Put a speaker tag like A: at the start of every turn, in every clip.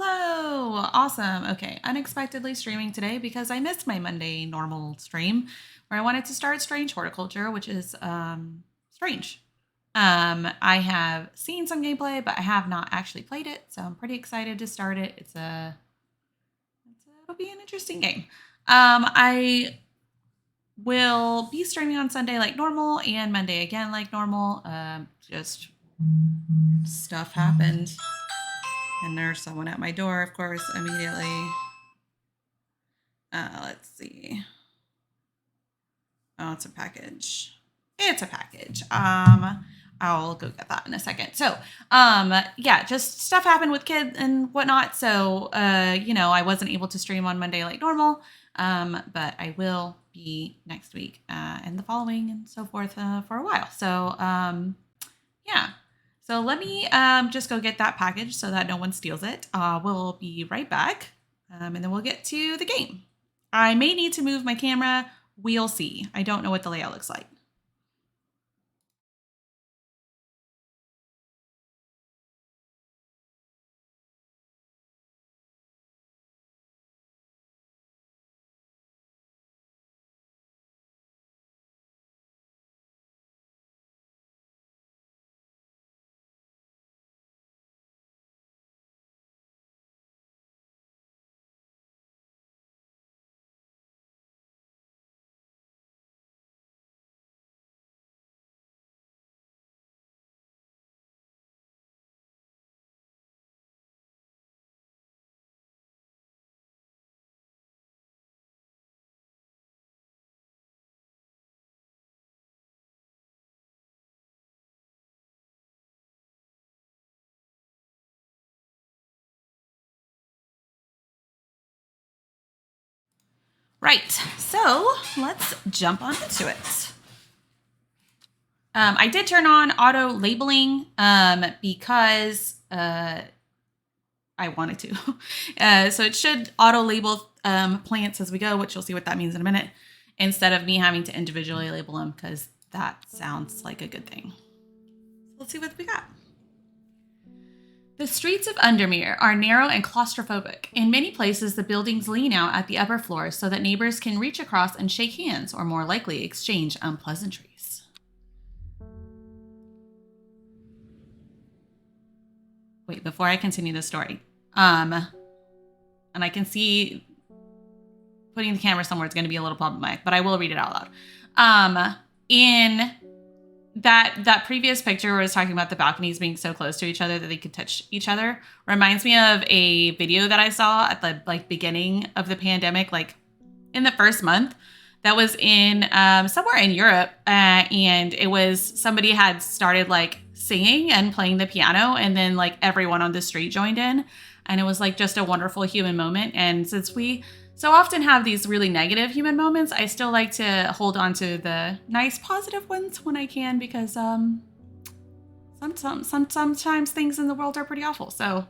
A: Hello. Awesome. Okay. Unexpectedly streaming today because I missed my Monday normal stream where I wanted to start Strange Horticulture, which is strange. I have seen some gameplay, but I have not actually played it, so I'm pretty excited to start it. It'll be an interesting game. I will be streaming on Sunday like normal and Monday again like normal. Just stuff happened. And there's someone at my door, of course, immediately. Let's see. Oh, it's a package. It's a package. I'll go get that in a second. So, yeah, just stuff happened with kids and whatnot. So, I wasn't able to stream on Monday like normal. But I will be next week and the following and so forth for a while. So, yeah. So let me just go get that package so that no one steals it. We'll be right back, and then we'll get to the game. I may need to move my camera. We'll see. I don't know what the layout looks like. Right, so let's jump on into it. I did turn on auto labeling because I wanted to. So it should auto label plants as we go, which you'll see what that means in a minute, instead of me having to individually label them because that sounds like a good thing. Let's see what we got. The streets of Undermere are narrow and claustrophobic. In many places, the buildings lean out at the upper floors so that neighbors can reach across and shake hands, or more likely, exchange unpleasantries. Wait, before I continue the story, and I can see putting the camera somewhere is going to be a little problematic, but I will read it out loud. In that previous picture where I was talking about the balconies being so close to each other that they could touch each other reminds me of a video that I saw at the beginning of the pandemic, like in the first month, that was in somewhere in Europe, and it was somebody had started like singing and playing the piano, and then like everyone on the street joined in, and it was like just a wonderful human moment. And since we so often have these really negative human moments, I still like to hold on to the nice positive ones when I can, because sometimes things in the world are pretty awful. So,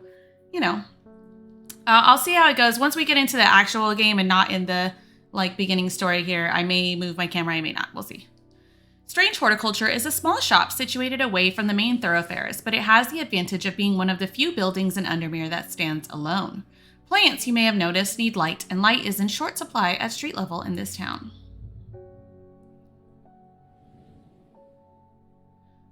A: I'll see how it goes once we get into the actual game and not in the beginning story here. I may move my camera, I may not. We'll see. Strange Horticulture is a small shop situated away from the main thoroughfares, but it has the advantage of being one of the few buildings in Undermere that stands alone. Plants, you may have noticed, need light, and light is in short supply at street level in this town.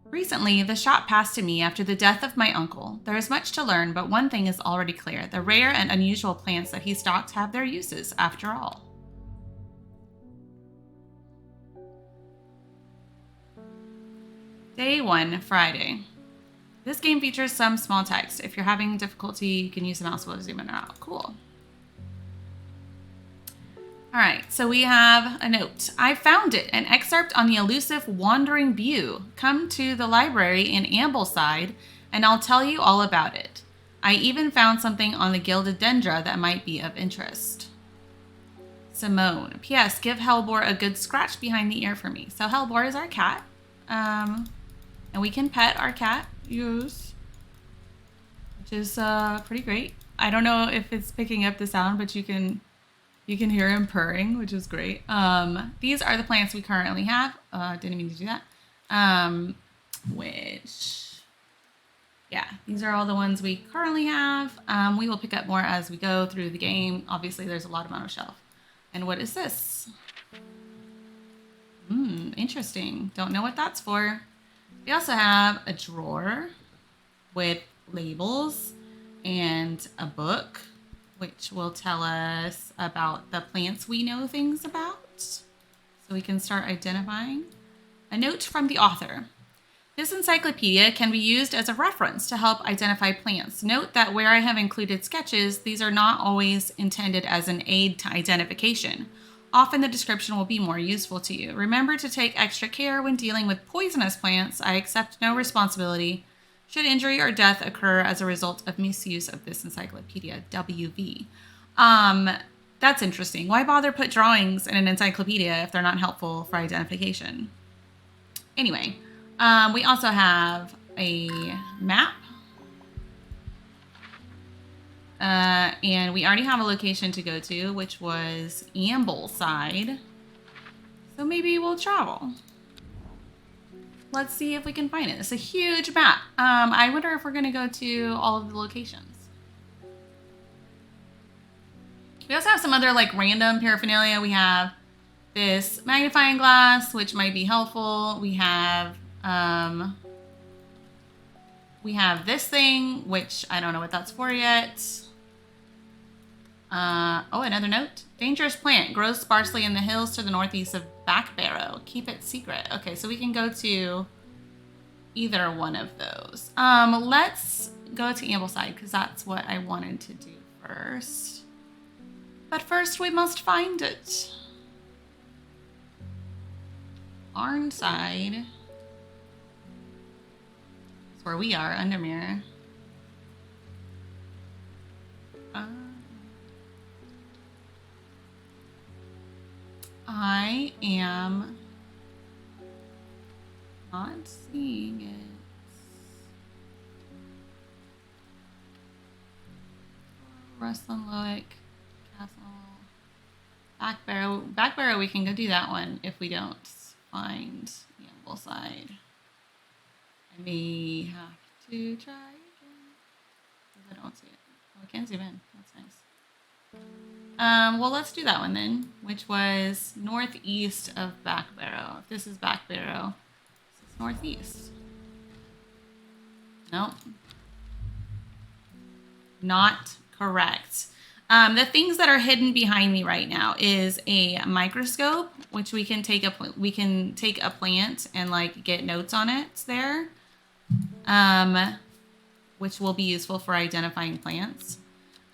A: Recently, the shop passed to me after the death of my uncle. There is much to learn, but one thing is already clear. The rare and unusual plants that he stocked have their uses, after all. Day 1, Friday. This game features some small text. If you're having difficulty, you can use the mouse wheel to zoom in or out. Cool. All right, so we have a note. I found it, an excerpt on the elusive Wandering View. Come to the library in Ambleside, and I'll tell you all about it. I even found something on the Gilded Dendra that might be of interest. Simone. P.S. Give Hellbore a good scratch behind the ear for me. So Hellbore is our cat. And we can pet our cat, yes, which is pretty great. I don't know if it's picking up the sound, but you can hear him purring, which is great. These are the plants we currently have. Didn't mean to do that. Which Yeah, these are all the ones we currently have. We will pick up more as we go through the game. Obviously, there's a lot of on a shelf. And what is this? Interesting. Don't know what that's for. We also have a drawer with labels and a book, which will tell us about the plants we know things about. So we can start identifying. A note from the author. This encyclopedia can be used as a reference to help identify plants. Note that where I have included sketches, these are not always intended as an aid to identification. Often the description will be more useful to you. Remember to take extra care when dealing with poisonous plants. I accept no responsibility should injury or death occur as a result of misuse of this encyclopedia. WV. That's interesting. Why bother put drawings in an encyclopedia if they're not helpful for identification? Anyway, we also have a map. And we already have a location to go to, which was Ambleside. So maybe we'll travel. Let's see if we can find it. It's a huge map. I wonder if we're going to go to all of the locations. We also have some other like random paraphernalia. We have this magnifying glass, which might be helpful. We have this thing, which I don't know what that's for yet. Oh, another note. Dangerous plant. Grows sparsely in the hills to the northeast of Backbarrow. Keep it secret. Okay, so we can go to either one of those. Let's go to Ambleside because that's what I wanted to do first. But first we must find it. Arnside. That's where we are, Undermere. I am not seeing it. Rustlin-Lowick Castle. Backbarrow. Backbarrow, we can go do that one if we don't find Ambleside. I may have to try again. Because I don't see it. Oh, I can zoom in. That's nice. Well, let's do that one then, which was northeast of Backbarrow. If this is Backbarrow, this is northeast. Nope. Not correct. The things that are hidden behind me right now is a microscope, which we can take a plant and like get notes on it there, which will be useful for identifying plants.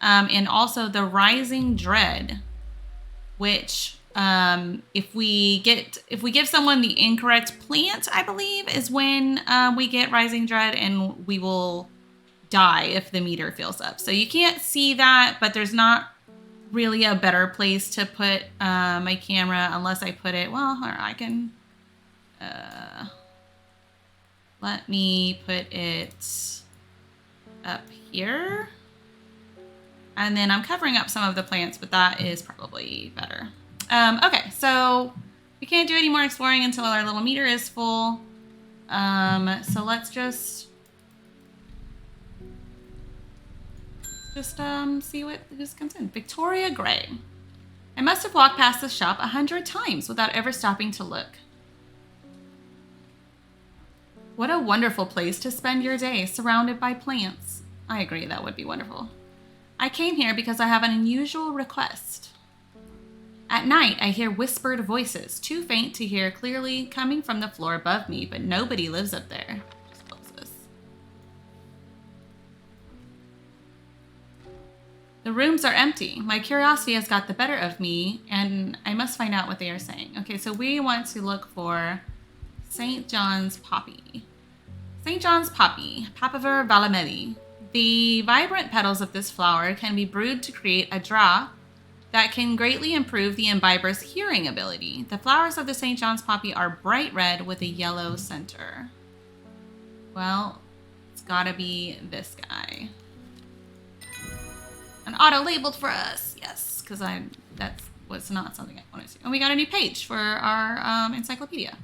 A: And also the Rising Dread, which if we give someone the incorrect plant, I believe, is when we get Rising Dread, and we will die if the meter fills up. So you can't see that, but there's not really a better place to put my camera unless I put it, well, or I can, let me put it up here. And then I'm covering up some of the plants, but that is probably better. Okay, so we can't do any more exploring until our little meter is full. So let's just see who comes in. Victoria Gray. I must have walked past this shop 100 times without ever stopping to look. What a wonderful place to spend your day, surrounded by plants. I agree, that would be wonderful. I came here because I have an unusual request. At night, I hear whispered voices, too faint to hear clearly, coming from the floor above me, but nobody lives up there. Just close this. The rooms are empty. My curiosity has got the better of me, and I must find out what they are saying. Okay, so we want to look for St. John's Poppy. St. John's Poppy, Papaver valamelli. The vibrant petals of this flower can be brewed to create a draught that can greatly improve the imbiber's hearing ability. The flowers of the St. John's Poppy are bright red with a yellow center. Well, it's gotta be this guy. An auto labeled for us, yes, because that was not something I wanted to. And we got a new page for our encyclopedia.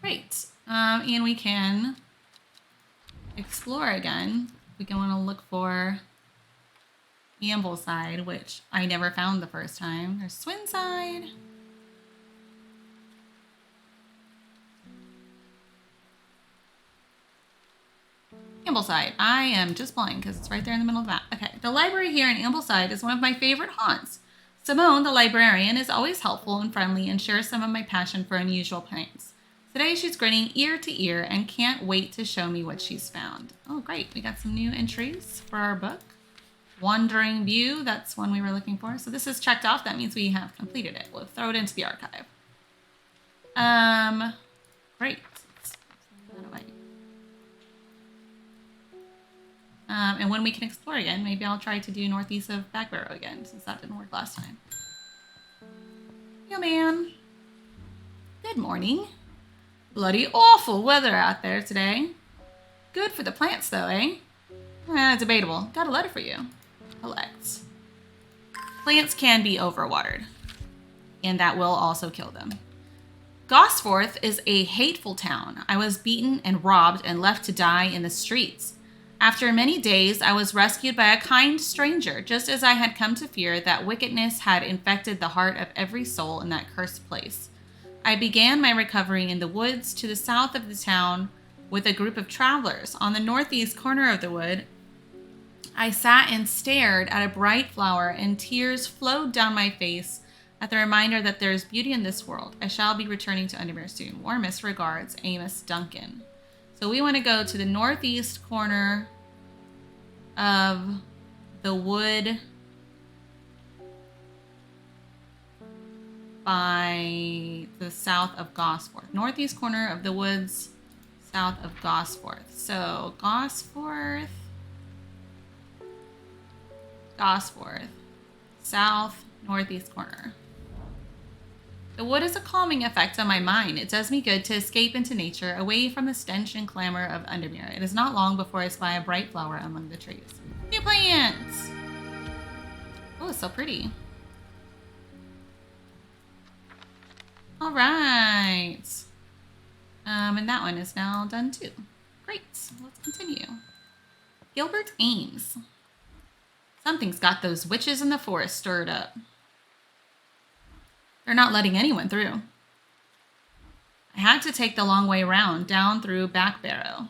A: Great, and we can explore again, we can want to look for Ambleside, which I never found the first time. There's Swinside. Ambleside. I am just blind because it's right there in the middle of the map. Okay, the library here in Ambleside is one of my favorite haunts. Simone, the librarian, is always helpful and friendly and shares some of my passion for unusual plants. Today she's grinning ear to ear and can't wait to show me what she's found. Oh, great. We got some new entries for our book. Wandering View, that's one we were looking for. So this is checked off. That means we have completed it. We'll throw it into the archive. Great. And when we can explore again, maybe I'll try to do northeast of Backbarrow again, since that didn't work last time. Yo, man. Good morning. Bloody awful weather out there today. Good for the plants, though, eh? Debatable. Got a letter for you. Collect. Plants can be overwatered, and that will also kill them. Gosforth is a hateful town. I was beaten and robbed and left to die in the streets. After many days, I was rescued by a kind stranger, just as I had come to fear that wickedness had infected the heart of every soul in that cursed place. I began my recovery in the woods to the south of the town with a group of travelers. On the northeast corner of the wood, I sat and stared at a bright flower, and tears flowed down my face at the reminder that there is beauty in this world. I shall be returning to Undermere soon. Warmest regards, Amos Duncan. So we want to go to the northeast corner of the wood by the south of Gosforth. Northeast corner of the woods south of Gosforth. So Gosforth, south northeast corner. The wood has a calming effect on my mind. It does me good to escape into nature, away from the stench and clamor of Undermere. It is not long before I spy a bright flower among the trees. New plants! Oh, it's so pretty. All right. And that one is now done too. Great. Let's continue. Gilbert Ames. Something's got those witches in the forest stirred up. They're not letting anyone through. I had to take the long way around, down through Backbarrow.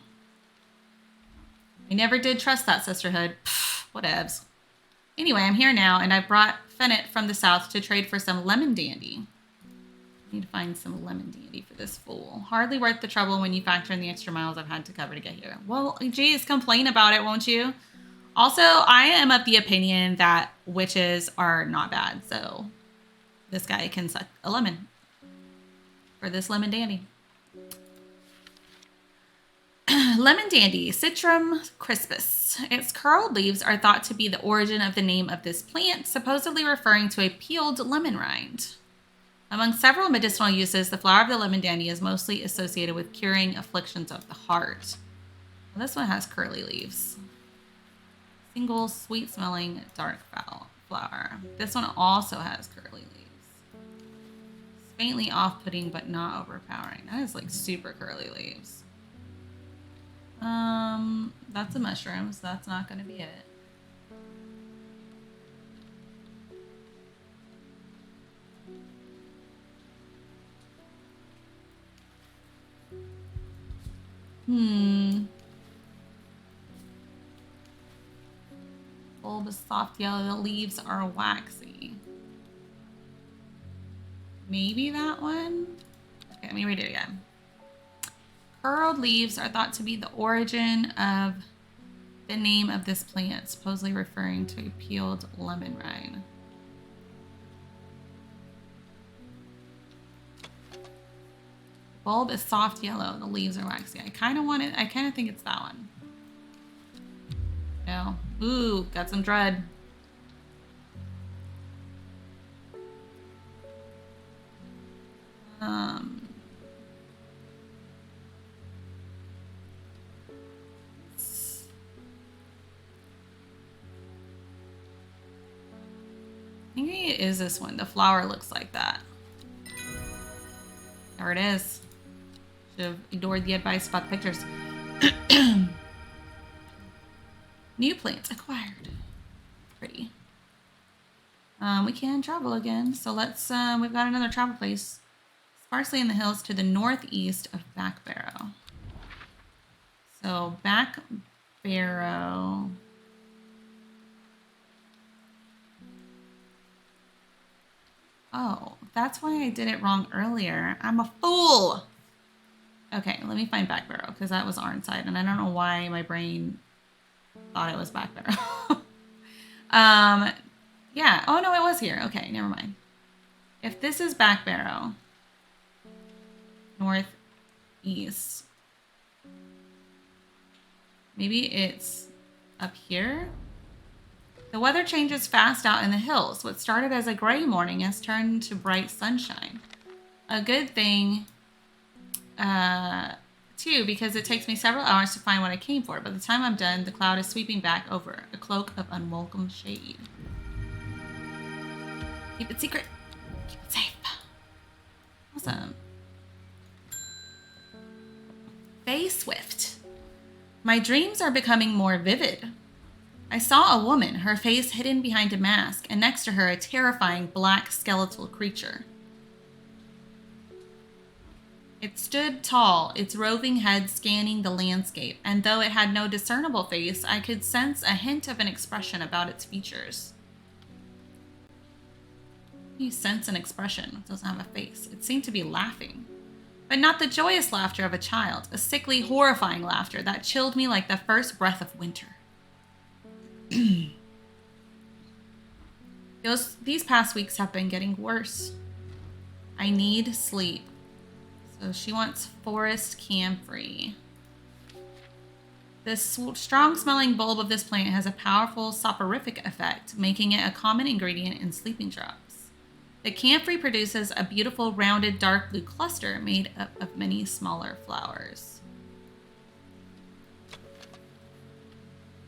A: I never did trust that sisterhood. Pfft, whatevs. Anyway, I'm here now, and I brought Fennett from the south to trade for some lemon dandy. I need to find some lemon dandy for this fool. Hardly worth the trouble when you factor in the extra miles I've had to cover to get here. Well, geez, complain about it, won't you? Also, I am of the opinion that witches are not bad, so this guy can suck a lemon for this lemon dandy. Lemon dandy, Citrum crispus. Its curled leaves are thought to be the origin of the name of this plant, supposedly referring to a peeled lemon rind. Among several medicinal uses, the flower of the lemon dandy is mostly associated with curing afflictions of the heart. Well, this one has curly leaves. Single, sweet-smelling, dark flower. This one also has curly leaves. Faintly off-putting, but not overpowering. That is like super curly leaves. That's a mushroom, so that's not going to be it. Bulb is soft yellow. The leaves are waxy. Maybe that one? Okay, let me read it again. Curled leaves are thought to be the origin of the name of this plant, supposedly referring to a peeled lemon rind. Bulb is soft yellow. The leaves are waxy. I kind of think it's that one. No. Ooh, got some dread. Maybe it is this one. The flower looks like that. There it is. Should have ignored the advice about the pictures. New plants acquired. Pretty. We can travel again. So let's, we've got another travel place. Sparsely in the hills to the northeast of Back Barrow. So Back Barrow. Oh, that's why I did it wrong earlier. I'm a fool. Okay, let me find Back Barrow because that was Arnside, and I don't know why my brain thought it was Back Barrow. Yeah. Oh no, it was here. Okay, never mind. If this is Back Barrow, northeast, maybe it's up here. The weather changes fast out in the hills. What started as a gray morning has turned to bright sunshine. A good thing, too, because it takes me several hours to find what I came for. By the time I'm done, the cloud is sweeping back over, a cloak of unwelcome shade. Keep it secret. Keep it safe. Awesome. Faye Swift. My dreams are becoming more vivid. I saw a woman, her face hidden behind a mask, and next to her a terrifying black skeletal creature. It stood tall, its roving head scanning the landscape, and though it had no discernible face, I could sense a hint of an expression about its features. You sense an expression. It doesn't have a face. It seemed to be laughing. But not the joyous laughter of a child, a sickly, horrifying laughter that chilled me like the first breath of winter. These past weeks have been getting worse. I need sleep. So she wants forest camphor. The strong-smelling bulb of this plant has a powerful soporific effect, making it a common ingredient in sleeping drops. The camphor produces a beautiful, rounded, dark blue cluster made up of many smaller flowers.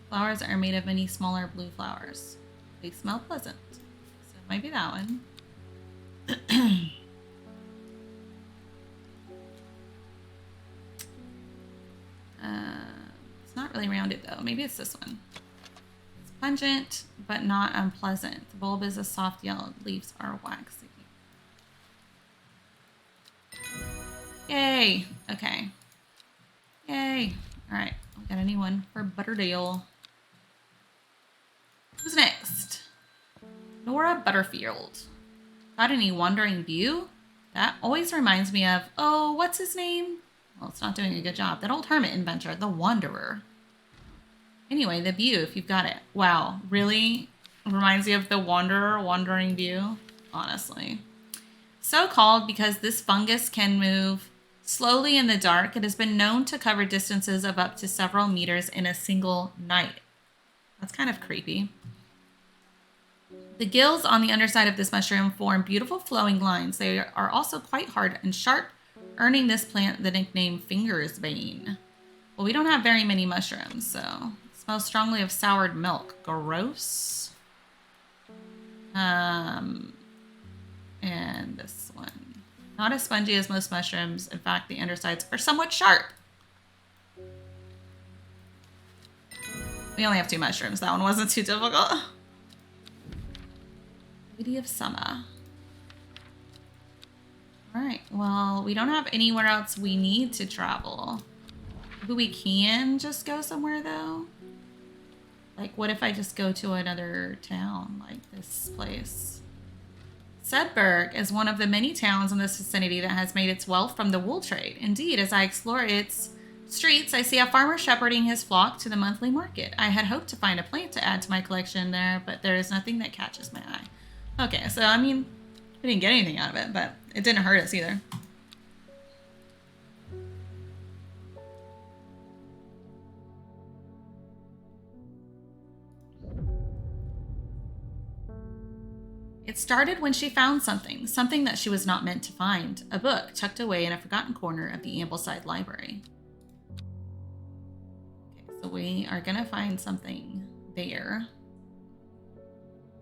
A: Flowers are made of many smaller blue flowers. They smell pleasant. So it might be that one. It's not really rounded though. Maybe it's this one. It's pungent, but not unpleasant. The bulb is a soft yellow. Leaves are waxy. Yay. Okay. Yay. All right. We got a new one for Butterdale. Who's next? Nora Butterfield. Got any wandering view? That always reminds me of, oh, what's his name? Well, it's not doing a good job. That old hermit inventor, the Wanderer. Anyway, the view, if you've got it. Wow, really reminds you of the Wanderer, Wandering View? Honestly. So called because this fungus can move slowly in the dark. It has been known to cover distances of up to several meters in a single night. That's kind of creepy. The gills on the underside of this mushroom form beautiful flowing lines. They are also quite hard and sharp, earning this plant the nickname Finger's Bane. Well, we don't have very many mushrooms, so it smells strongly of soured milk. Gross. And this one. Not as spongy as most mushrooms. In fact, the undersides are somewhat sharp. We only have 2 mushrooms. That one wasn't too difficult. Lady of Summer. Alright, well, we don't have anywhere else we need to travel. Maybe we can just go somewhere, though? Like, what if I just go to another town, like this place? Sudburg is one of the many towns in this vicinity that has made its wealth from the wool trade. Indeed, as I explore its streets, I see a farmer shepherding his flock to the monthly market. I had hoped to find a plant to add to my collection there, but there is nothing that catches my eye. Okay, so, I mean, we didn't get anything out of it, but it didn't hurt us either. It started when she found something that she was not meant to find, a book tucked away in a forgotten corner of the Ambleside Library. Okay, so we are gonna find something there.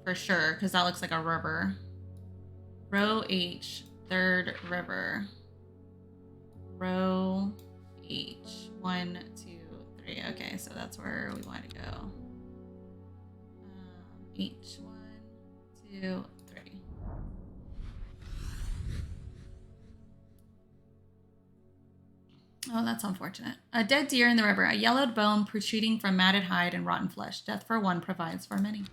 A: For sure, because that looks like a river. Row H, third river. Row H, 1, 2, 3. Okay, so that's where we want to go. H. 1, 2, 3. Oh, that's unfortunate. A dead deer in the river, a yellowed bone protruding from matted hide and rotten flesh. Death for one provides for many.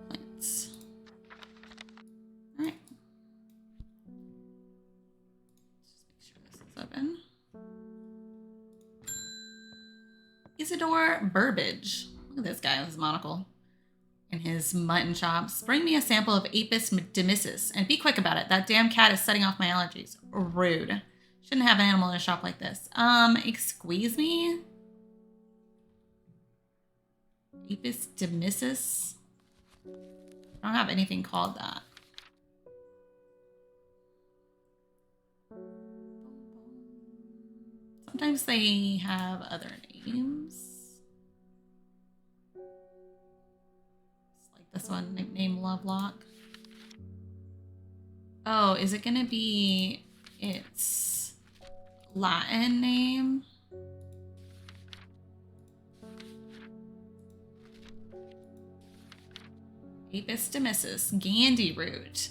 A: Plants. All right. Just make sure this is open. Isidore Burbage. Look at this guy with his monocle and his mutton chops. Bring me a sample of Apis demissus and be quick about it. That damn cat is setting off my allergies. Rude. Shouldn't have an animal in a shop like this. Excuse me? Apis demissus? I don't have anything called that. Sometimes they have other names. It's like this one, nickname Lovelock. Oh, is it gonna be its Latin name? Apis demissus, Gandhi root.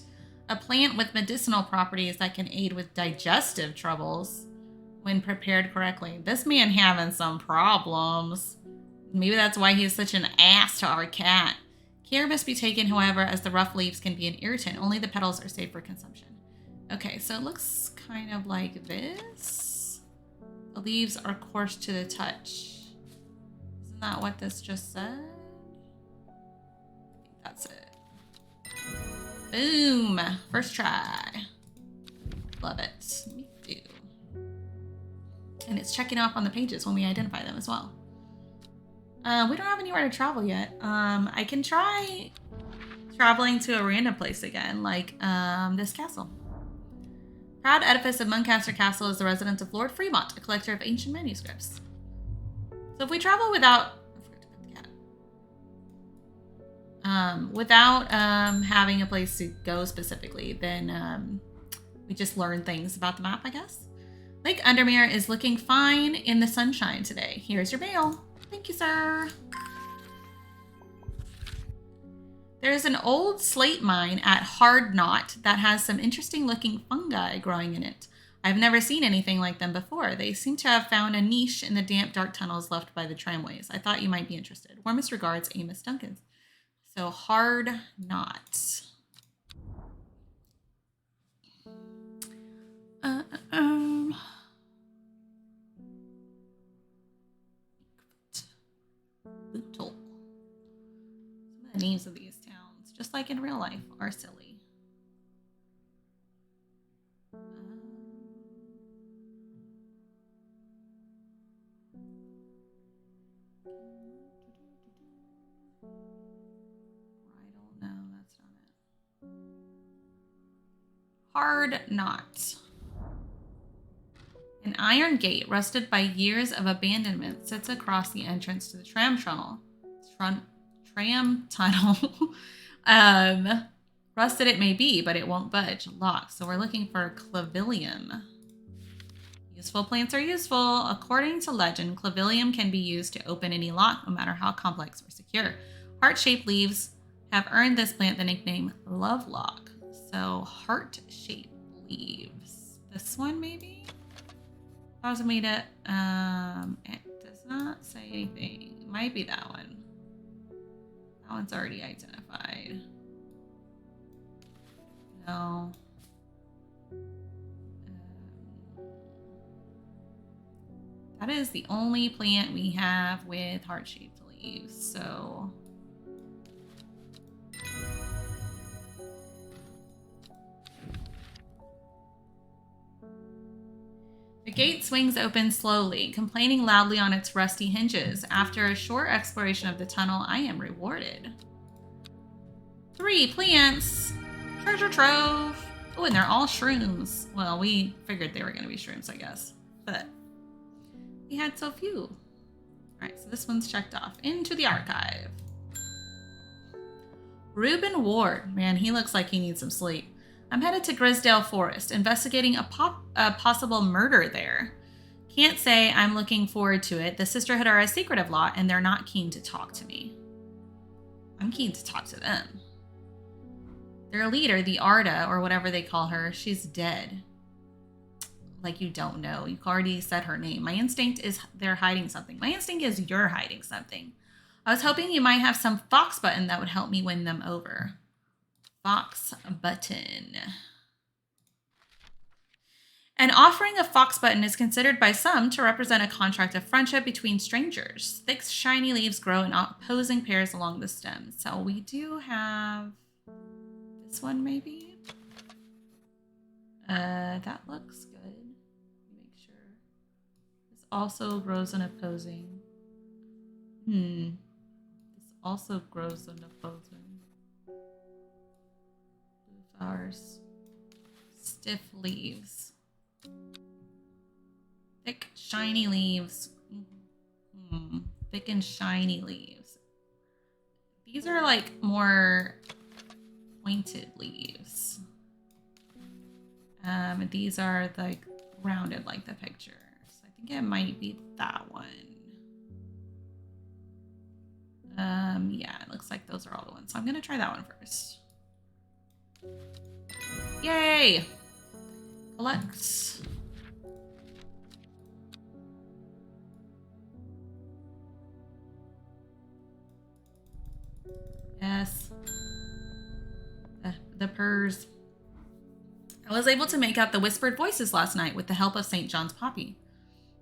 A: A plant with medicinal properties that can aid with digestive troubles when prepared correctly. This man having some problems. Maybe that's why he's such an ass to our cat. Care must be taken, however, as the rough leaves can be an irritant. Only the petals are safe for consumption. Okay, so it looks kind of like this. The leaves are coarse to the touch. Isn't that what this just said? I think that's it. Boom! First try. Love it. Me too. And it's checking off on the pages when we identify them as well. We don't have anywhere to travel yet. I can try traveling to a random place again, like this castle. Proud edifice of Muncaster Castle is the residence of Lord Fremont, a collector of ancient manuscripts. So if we travel without... I forgot to put the cat. Without having a place to go specifically, then we just learn things about the map, I guess. Lake Undermere is looking fine in the sunshine today. Here's your mail. Thank you, sir. There's an old slate mine at Hard Knot that has some interesting looking fungi growing in it. I've never seen anything like them before. They seem to have found a niche in the damp, dark tunnels left by the tramways. I thought you might be interested. Warmest regards, Amos Duncan. So Hard Knot. Bootle. Some of the names of these towns, just like in real life, are silly. I don't know. That's not it. Hard Knot. An iron gate, rusted by years of abandonment, sits across the entrance to the tram tunnel. Rusted it may be, but it won't budge. Locked. So we're looking for clavilium. Useful plants are useful. According to legend, clavilium can be used to open any lock, no matter how complex or secure. Heart-shaped leaves have earned this plant the nickname Lovelock. So heart-shaped leaves. This one, maybe? How was it made it? It does not say anything. It might be that one. That one's already identified. No. That is the only plant we have with heart-shaped leaves, so... The gate swings open slowly, complaining loudly on its rusty hinges. After a short exploration of the tunnel, I am rewarded. 3 plants! Treasure trove! Oh, and they're all shrooms. Well, we figured they were going to be shrooms, I guess. But we had so few. All right, so this one's checked off. Into the archive. Reuben Ward. Man, he looks like he needs some sleep. I'm headed to Grisdale Forest, investigating a possible murder there. Can't say I'm looking forward to it. The Sisterhood are a secretive lot, and they're not keen to talk to me. I'm keen to talk to them. Their leader, the Arda, or whatever they call her, she's dead. Like you don't know. You already said her name. My instinct is they're hiding something. My instinct is you're hiding something. I was hoping you might have some fox button that would help me win them over. Fox button. An offering of fox button is considered by some to represent a contract of friendship between strangers. Thick, shiny leaves grow in opposing pairs along the stem. So we do have this one, maybe. That looks good. Make sure. This also grows in opposing. This also grows in opposing. Blue flowers. Stiff leaves. Thick, shiny leaves. Thick and shiny leaves. These are like more pointed leaves. These are like rounded like the picture. So I think it might be that one. Yeah, it looks like those are all the ones. So I'm gonna try that one first. Yay! Collect. Yes. The purrs. I was able to make out the whispered voices last night with the help of St. John's Poppy.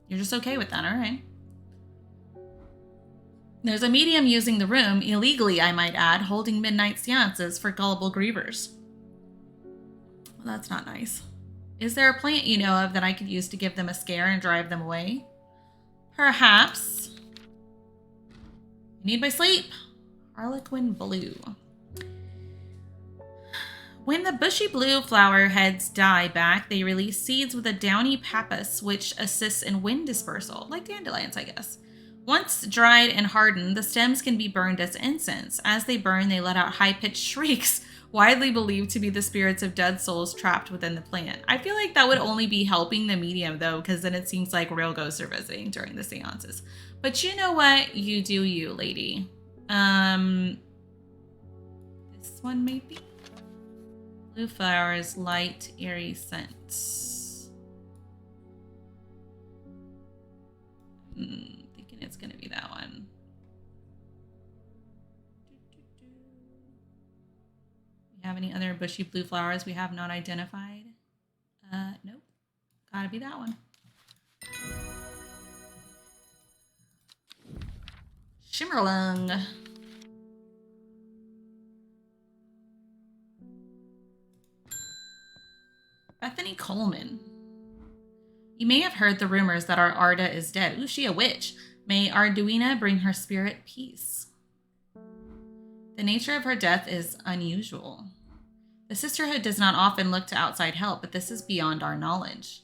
A: You're just okay with that, all right? There's a medium using the room, illegally I might add, holding midnight seances for gullible grievers. Well, that's not nice. Is there a plant you know of that I could use to give them a scare and drive them away? Perhaps. I need my sleep. Harlequin blue. When the bushy blue flower heads die back, they release seeds with a downy pappus, which assists in wind dispersal, like dandelions, I guess. Once dried and hardened, the stems can be burned as incense. As they burn, they let out high-pitched shrieks, widely believed to be the spirits of dead souls trapped within the plant. I feel like that would only be helping the medium, though, because then it seems like real ghosts are visiting during the seances. But you know what? You do you, lady. This one maybe? Blue flowers, light, eerie scents. Thinking it's gonna be that one. We have any other bushy blue flowers we have not identified? Nope. Gotta be that one. Shimmerlung. Bethany Coleman. You may have heard the rumors that our Arda is dead. Ooh, she a witch. May Arduina bring her spirit peace. The nature of her death is unusual. The Sisterhood does not often look to outside help, but this is beyond our knowledge.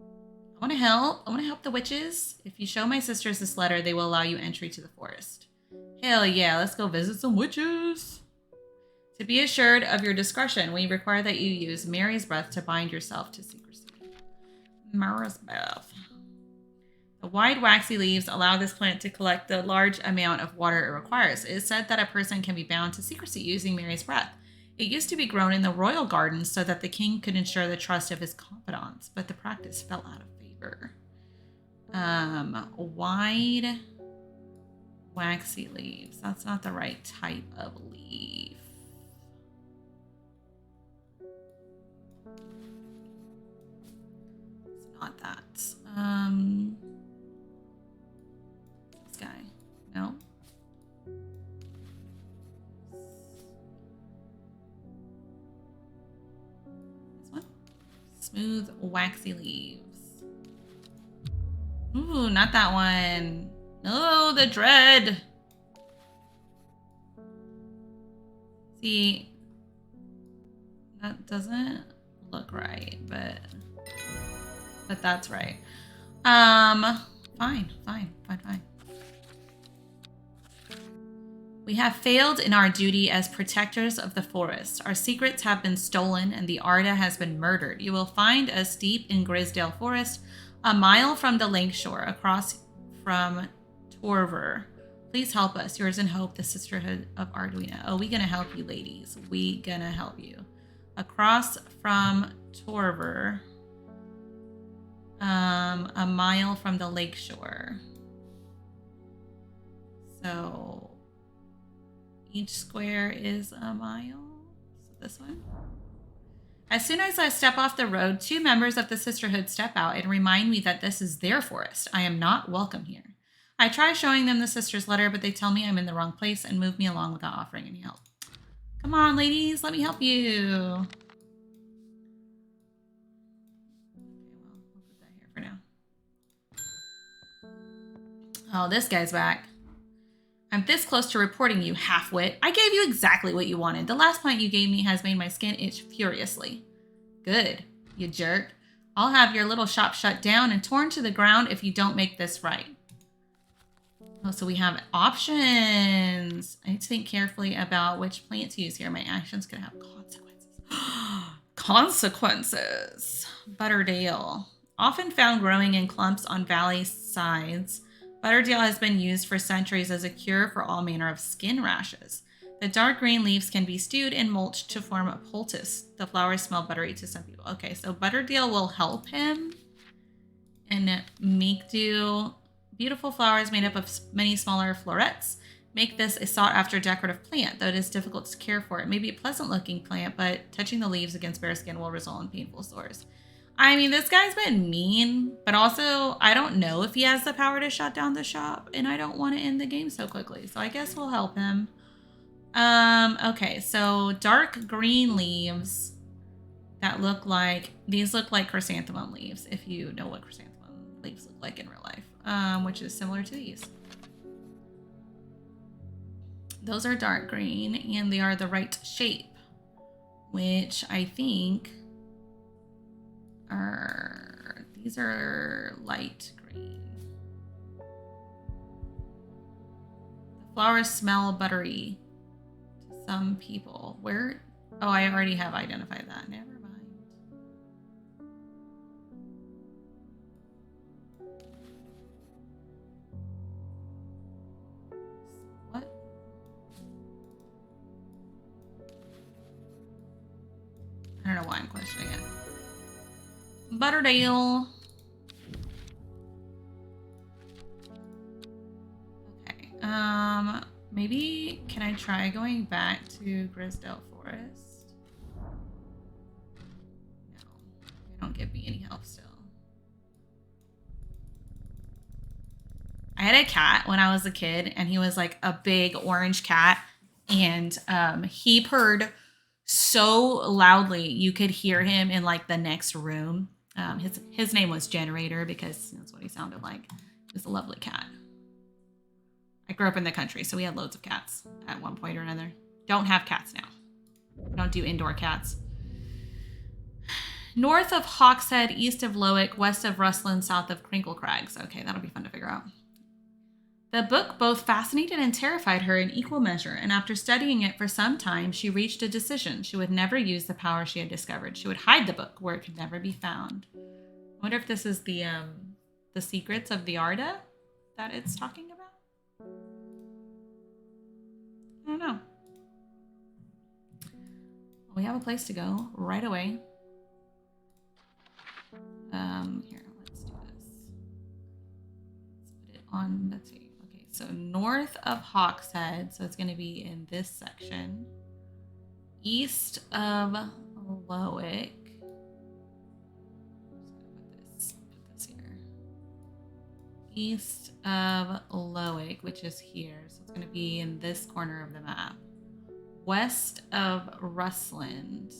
A: I want to help. I want to help the witches. If you show my sisters this letter, they will allow you entry to the forest. Hell yeah, let's go visit some witches. To be assured of your discretion, we require that you use Mary's breath to bind yourself to secrecy. Mary's breath. The wide, waxy leaves allow this plant to collect the large amount of water it requires. It is said that a person can be bound to secrecy using Mary's breath. It used to be grown in the royal gardens so that the king could ensure the trust of his confidants, but the practice fell out of favor. Wide, waxy leaves. That's not the right type of leaf. Not that. This guy. No. This one. Smooth, waxy leaves. Ooh, not that one. No, the dread. See, that doesn't look right, but that's right. Fine. We have failed in our duty as protectors of the forest. Our secrets have been stolen and the Arda has been murdered. You will find us deep in Grisdale Forest, A mile from the lake shore, across from Torver. Please help us. Yours in hope, the Sisterhood of Arduino. Oh, we gonna help you, ladies. We gonna help you. Across from Torver. A mile from the lake shore. So each square is a mile. So this one. As soon as I step off the road, 2 members of the Sisterhood step out and remind me that this is their forest. I am not welcome here. I try showing them the sister's letter, but they tell me I'm in the wrong place and move me along without offering any help. Come on, ladies, let me help you. Okay, well, we'll put that here for now. Oh, this guy's back. I'm this close to reporting you, half-wit. I gave you exactly what you wanted. The last plant you gave me has made my skin itch furiously. Good, you jerk. I'll have your little shop shut down and torn to the ground if you don't make this right. Oh, so we have options. I need to think carefully about which plant to use here. My actions could have consequences. Consequences. Butterdale. Often found growing in clumps on valley sides, Butterdale has been used for centuries as a cure for all manner of skin rashes. The dark green leaves can be stewed and mulched to form a poultice. The flowers smell buttery to some people. Okay, so Butterdale will help him and make do beautiful flowers made up of many smaller florets. Make this a sought-after decorative plant, though it is difficult to care for. It may be a pleasant-looking plant, but touching the leaves against bare skin will result in painful sores. I mean, this guy's been mean, but also I don't know if he has the power to shut down the shop, and I don't want to end the game so quickly, so I guess we'll help him. Okay, so dark green leaves that look like, these look like chrysanthemum leaves, if you know what chrysanthemum leaves look like in real life, which is similar to these. Those are dark green, and they are the right shape, which I think are, these are light green. The flowers smell buttery to some people. Where? Oh, I already have identified that. Never mind. What? I don't know why I'm questioning it. Butterdale. Okay. Maybe can I try going back to Grisdale Forest? No, they don't give me any help still. I had a cat when I was a kid, and he was like a big orange cat, and he purred so loudly you could hear him in like the next room. His name was Generator because that's what he sounded like. He was a lovely cat. I grew up in the country, so we had loads of cats at one point or another. Don't have cats now. Don't do indoor cats. North of Hawkshead, east of Lowick, west of Rustlin, south of Crinkle Crags. Okay, that'll be fun to figure out. The book both fascinated and terrified her in equal measure, and after studying it for some time, she reached a decision. She would never use the power she had discovered. She would hide the book where it could never be found. I wonder if this is the secrets of the Arda that it's talking about? I don't know. Well, we have a place to go right away. Here, let's do this. Let's put it on, let's see. Okay, so north of Hawkshead, so it's going to be in this section. East of Lowick. Put this here. East of Lowick, which is here. So it's going to be in this corner of the map. West of Rustland.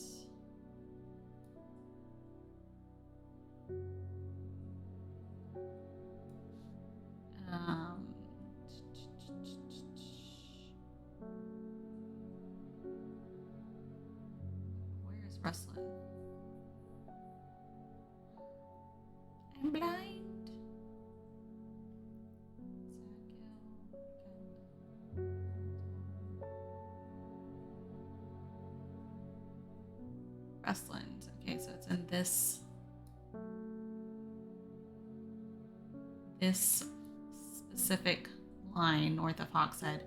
A: Where's Rustland? I'm blind. Rustland. Okay, so it's in this. this specific line north of Hawkshead,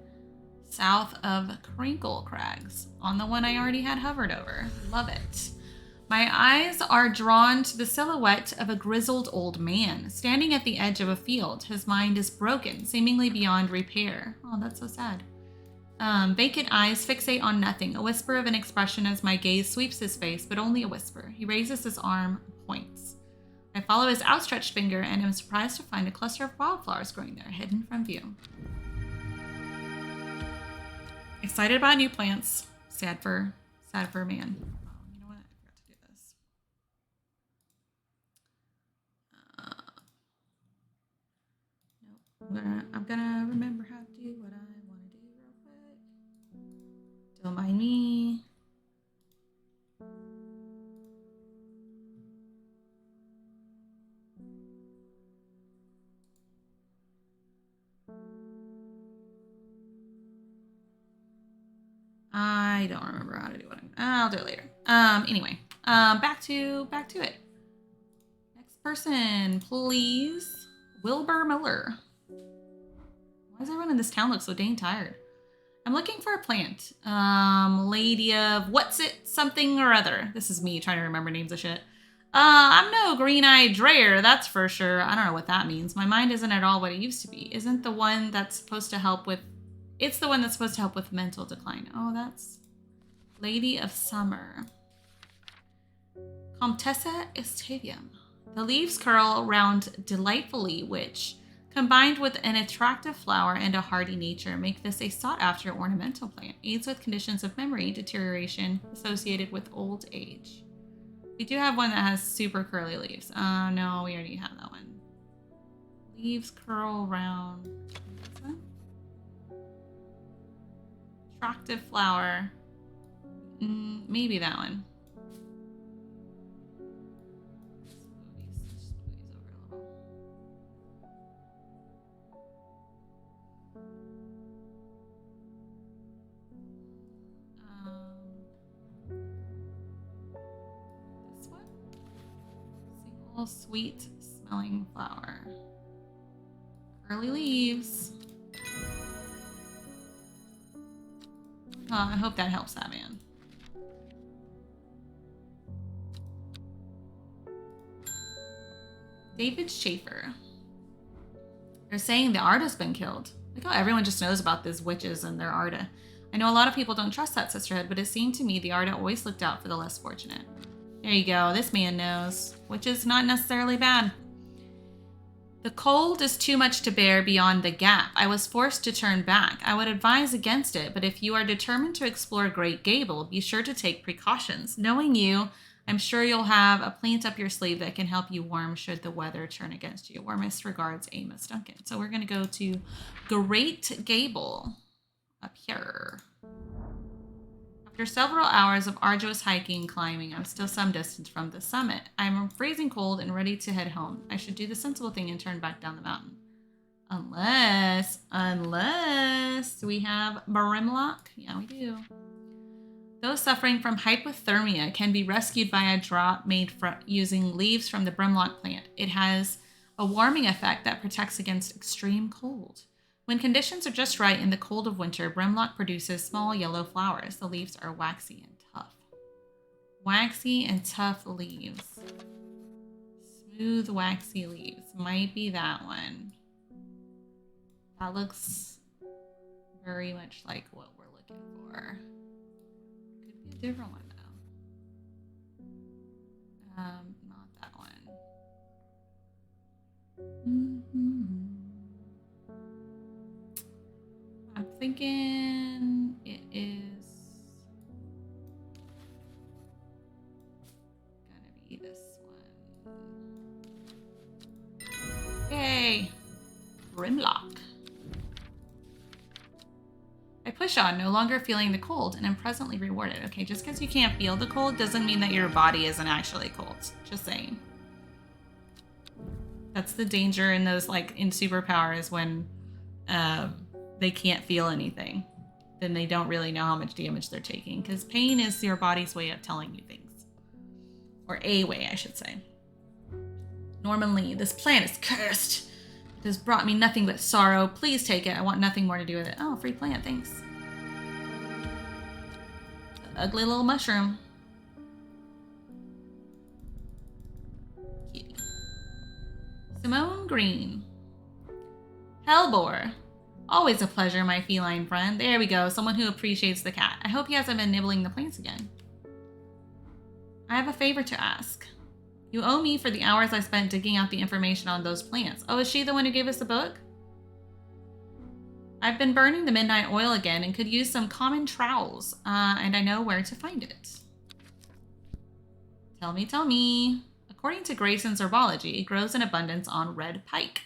A: south of Crinkle Crags, on the one I already had hovered over. Love it. My eyes are drawn to the silhouette of a grizzled old man standing at the edge of a field. His mind is broken, seemingly beyond repair. Oh, that's so sad. Vacant eyes fixate on nothing, a whisper of an expression as my gaze sweeps his face, but only a whisper. He raises his arm, points. I follow his outstretched finger and am surprised to find a cluster of wildflowers growing there, hidden from view. Excited about new plants. Sad for man. Oh, you know what? I forgot to do this. Nope. I'm gonna remember how to do what I want to do real quick. Don't mind me. I don't remember how to do what I'll do it later. Anyway, back to it. Next person, please. Wilbur Miller. Why does everyone in this town look so dang tired? I'm looking for a plant. Lady of what's it something or other. This is me trying to remember names of shit. I'm no green-eyed Dreyer, that's for sure. I don't know what that means. My mind isn't at all what it used to be. Isn't the one that's supposed to help with... It's the one that's supposed to help with mental decline. Oh, that's Lady of Summer. Comtessa Estavium. The leaves curl round delightfully, which, combined with an attractive flower and a hardy nature, make this a sought-after ornamental plant. Aids with conditions of memory deterioration associated with old age. We do have one that has super curly leaves. No, we already have that one. Leaves curl round. This one? Attractive flower. Maybe that one. This one? Single sweet smelling flower. Curly leaves. Oh, I hope that helps that man. David Schaefer. They're saying the Arda's been killed. Like how everyone just knows about these witches and their Arda. I know a lot of people don't trust that sisterhood, but it seemed to me the Arda always looked out for the less fortunate. There you go. This man knows, which is not necessarily bad. The cold is too much to bear beyond the gap. I was forced to turn back. I would advise against it, but if you are determined to explore Great Gable, be sure to take precautions. Knowing you, I'm sure you'll have a plant up your sleeve that can help you warm should the weather turn against you. Warmest regards, Amos Duncan. So we're going to go to Great Gable up here. After several hours of arduous hiking and climbing, I'm still some distance from the summit. I'm freezing cold and ready to head home. I should do the sensible thing and turn back down the mountain. Unless we have Brimlock. Yeah, we do. Those suffering from hypothermia can be rescued by a drop made using leaves from the Brimlock plant. It has a warming effect that protects against extreme cold. When conditions are just right in the cold of winter, Brimlock produces small yellow flowers. The leaves are waxy and tough. Waxy and tough leaves. Smooth, waxy leaves. Might be that one. That looks very much like what we're looking for. Could be a different one, though. Not that one. I'm thinking it is gonna be this one. Yay! Brimlock. I push on, no longer feeling the cold, and am presently rewarded. Okay, just because you can't feel the cold doesn't mean that your body isn't actually cold. Just saying. That's the danger in those, like, in superpowers when they can't feel anything. Then they don't really know how much damage they're taking. Because pain is your body's way of telling you things. Or a way, I should say. Norman Lee, this plant is cursed. has brought me nothing but sorrow. Please take it. I want nothing more to do with it. Oh, free plant. Thanks. Ugly little mushroom. Kitty. Simone Green. Hellbore. Always a pleasure, my feline friend. There we go. Someone who appreciates the cat. I hope he hasn't been nibbling the plants again. I have a favor to ask. You owe me for the hours I spent digging out the information on those plants. Oh, is she the one who gave us the book? I've been burning the midnight oil again and could use some common trowels, and I know where to find it. Tell me, tell me. According to Grayson's herbology, it grows in abundance on red pike.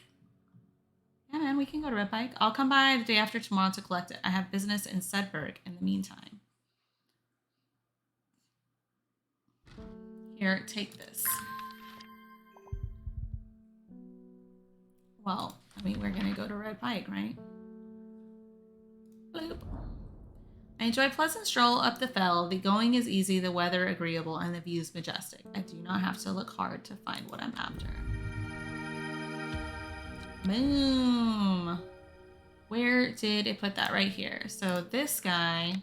A: Yeah, man, we can go to Red Pike. I'll come by the day after tomorrow to collect it. I have business in Sedberg in the meantime. Here, take this. Well, I mean, we're gonna go to Red Pike, right? Bloop. I enjoy a pleasant stroll up the fell. The going is easy, the weather agreeable, and the views majestic. I do not have to look hard to find what I'm after. Boom. Where did it put that? Right here. So this guy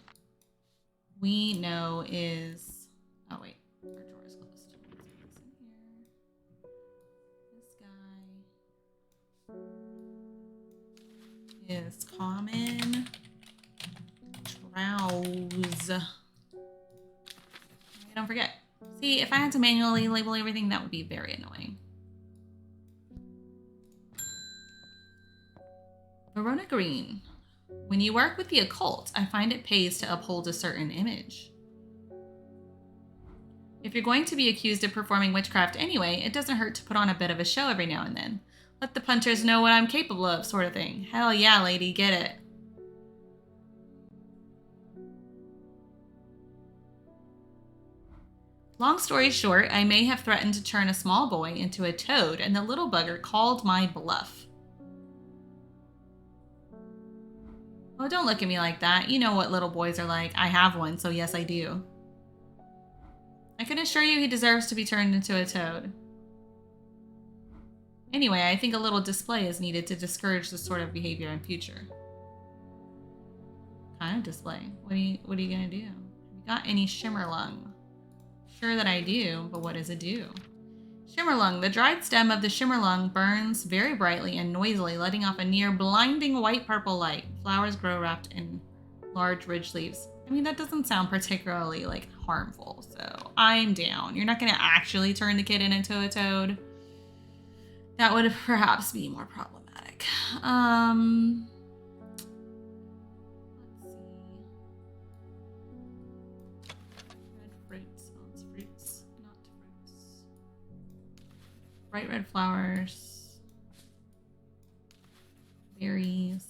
A: we know is, oh wait, our drawer is closed. What's in here? This guy is common trowels. Don't forget. See, if I had to manually label everything, that would be very annoying. Verona Green. When you work with the occult, I find it pays to uphold a certain image. If you're going to be accused of performing witchcraft anyway, it doesn't hurt to put on a bit of a show every now and then. Let the punchers know what I'm capable of, sort of thing. Hell yeah, lady, get it. Long story short, I may have threatened to turn a small boy into a toad, and the little bugger called my bluff. Oh, don't look at me like that. You know what little boys are like. I have one, so yes, I do. I can assure you he deserves to be turned into a toad. Anyway, I think a little display is needed to discourage this sort of behavior in future. What kind of display? What are you gonna do? Have you got any shimmerlung? Sure that I do, but what does it do? Shimmerlung. The dried stem of the shimmerlung burns very brightly and noisily, letting off a near blinding white-purple light. Flowers grow wrapped in large ridge leaves. I mean, that doesn't sound particularly, like, harmful, so I'm down. You're not going to actually turn the kid into a toad. That would perhaps be more problematic. Let's see. Bright red flowers, berries.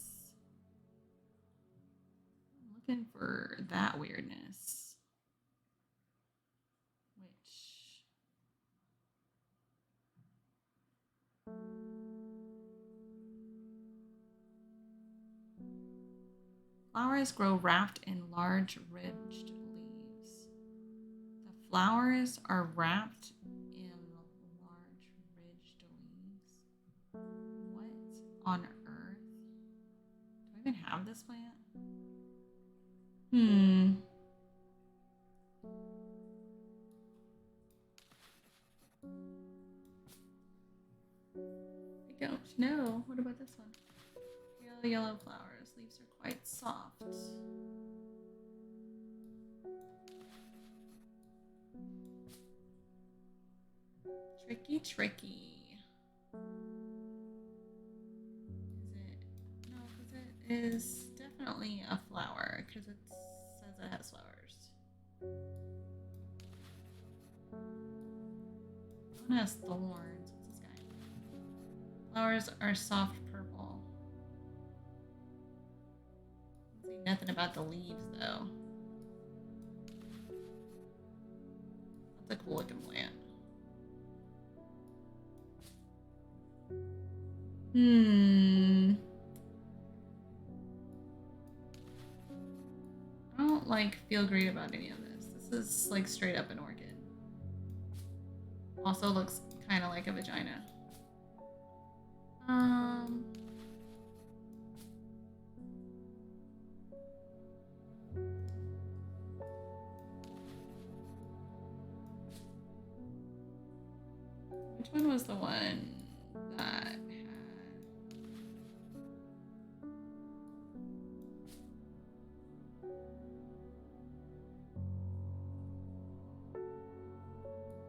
A: I'm looking for that weirdness. Flowers grow wrapped in large ridged leaves. The flowers are wrapped in large ridged leaves. What on earth? Do I even have this plant? I don't know. What about this one? Yellow flowers. Leaves are quite soft. Tricky, tricky. Is it? No, because it is definitely a flower, because it says it has flowers. One has thorns. What's this guy? Flowers are soft purple. Doesn't say nothing about the leaves, though. That's a cool looking plant. I don't feel great about any of this. This is like straight up an orchid. Also looks kind of like a vagina. Which one was the one that had...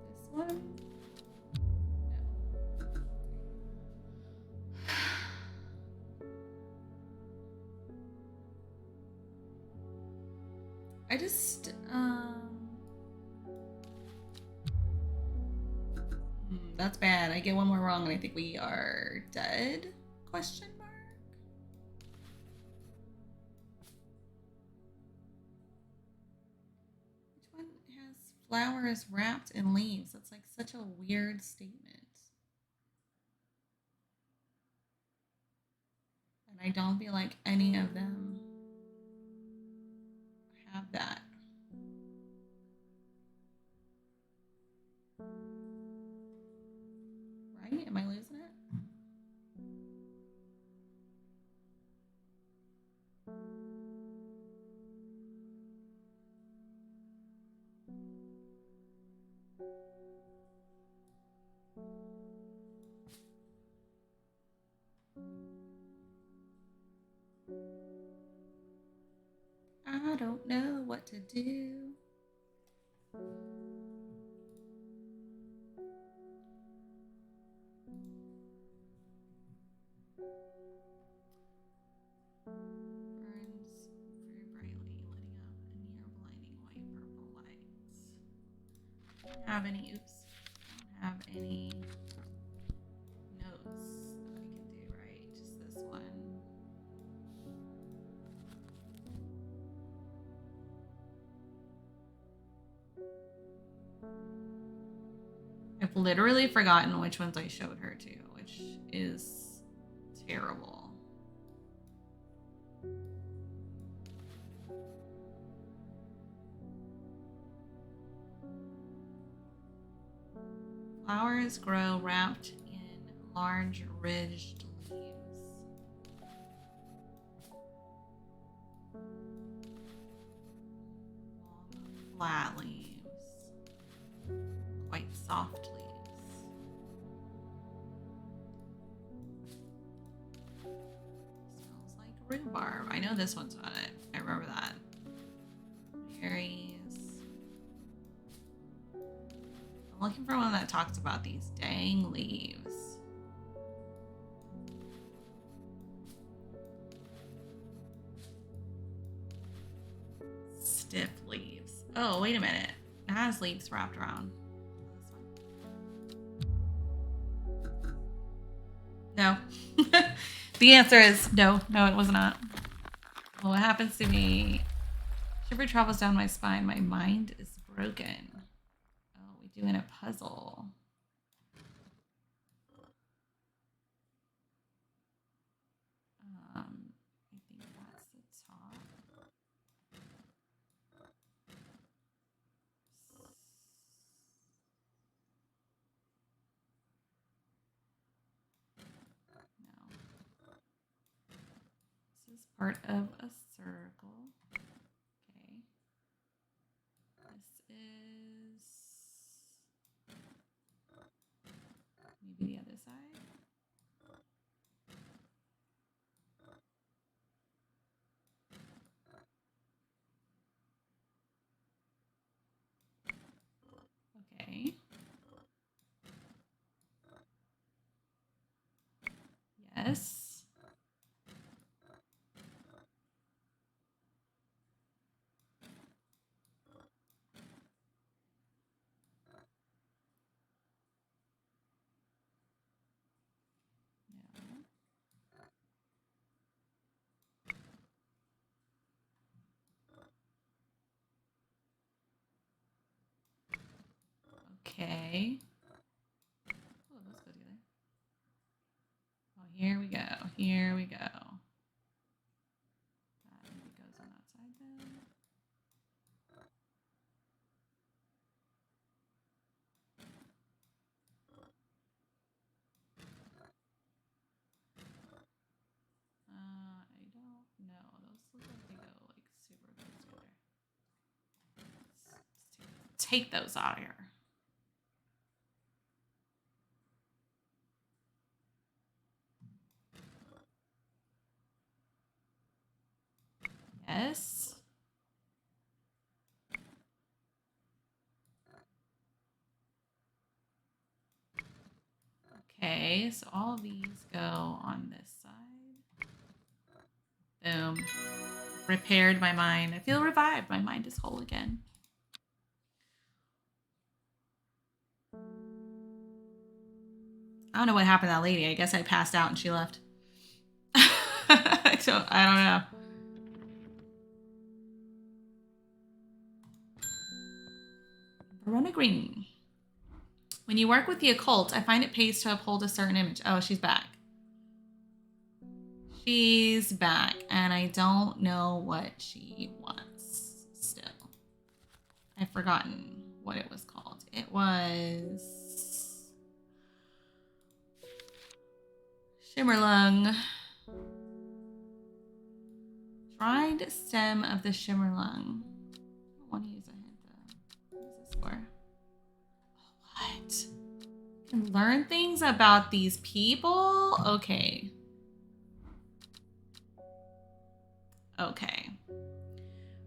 A: This one? I just, that's bad. I get one more wrong and I think we are dead? Question mark? Which one has flowers wrapped in leaves? That's like such a weird statement. And I don't feel like any of them have that. Right? Am I losing it? I don't know what to do. Burns very brightly, lighting up a near blinding white purple lights. Don't have any, oops. Don't have any notes that I can do, right? Just this one. I've literally forgotten which ones I showed her to, which is terrible. Flowers grow wrapped in large ridged leaves. Long, flat leaves. Quite soft leaves. Smells like rhubarb. I know this one's on it. I remember that. Berries. I'm looking for one that talks about these dang leaves. Stiff leaves. Oh, wait a minute. It has leaves wrapped around. No. The answer is no. No, it was not. Well, what happens to me? Shiver travels down my spine. My mind is broken. Oh, we doing a puzzle. I think that's the top. No. This is part of a circle. Okay. This is maybe the other side. Okay. Yes. No. Okay. Oh, those go together. Oh, here we go. Here we go. That maybe goes on that side then. I don't know. Those look like they go like super close together. Let's take those out of here. guess. Okay, so all of these go on this side. Boom. Repaired my mind. I feel revived. My mind is whole again. I don't know what happened to that lady. I guess I passed out and she left. I don't know. Verona Green. When you work with the occult, I find it pays to uphold a certain image. Oh, she's back. She's back, and I don't know what she wants still. I've forgotten what it was called. It was Shimmerlung. Dried stem of the Shimmerlung. I don't want to use a hint though. What is this for? What? I can learn things about these people? Okay. Okay.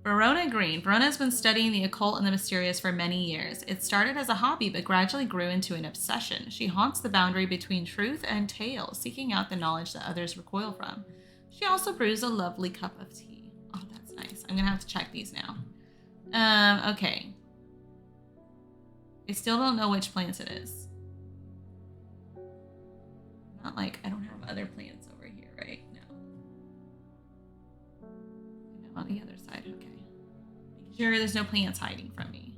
A: Verona Green. Verona has been studying the occult and the mysterious for many years. It started as a hobby, but gradually grew into an obsession. She haunts the boundary between truth and tale, seeking out the knowledge that others recoil from. She also brews a lovely cup of tea. Oh, that's nice. I'm going to have to check these now. Okay. I still don't know which plants it is. Not like I don't have other plants over here, right? No. No, on the other side. Okay. Make sure there's no plants hiding from me.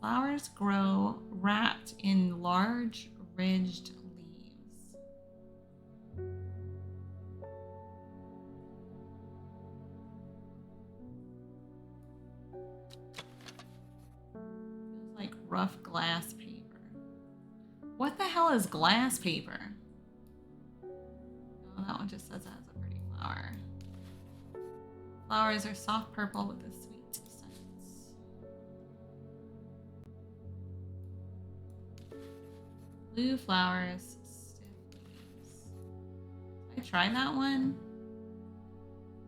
A: Flowers grow wrapped in large ridged leaves. Feels like rough glass paper. What the hell is glass paper? Oh, that one just says it has a pretty flower. Flowers are soft purple with a sweet scent. Blue flowers, stiff leaves. Did I try that one?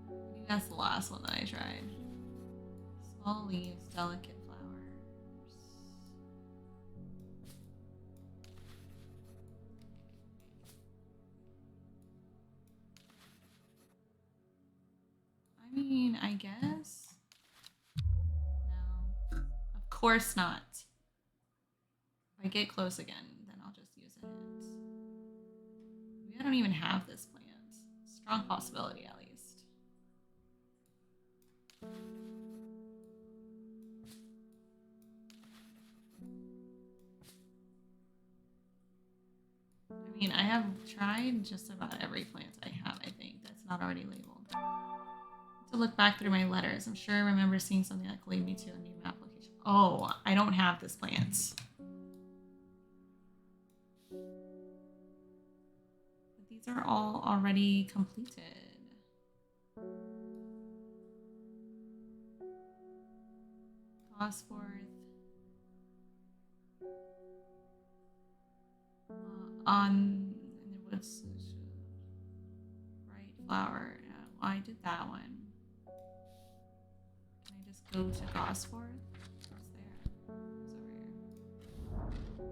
A: I think that's the last one that I tried. Small leaves, delicate flowers. I mean, I guess. No. Of course not. If I get close again, then I'll just use a hint. Maybe I don't even have this plant. Strong possibility, at least. I mean, I have tried just about every plant I have, I think, that's not already labeled. To look back through my letters. I'm sure I remember seeing something that could lead me to a new application. Oh, I don't have this plant. But these are all already completed. Gosforth. On the woods. Bright flower. Yeah, well, I did that one. Can I just go to Gosforth? It's there. It's over here.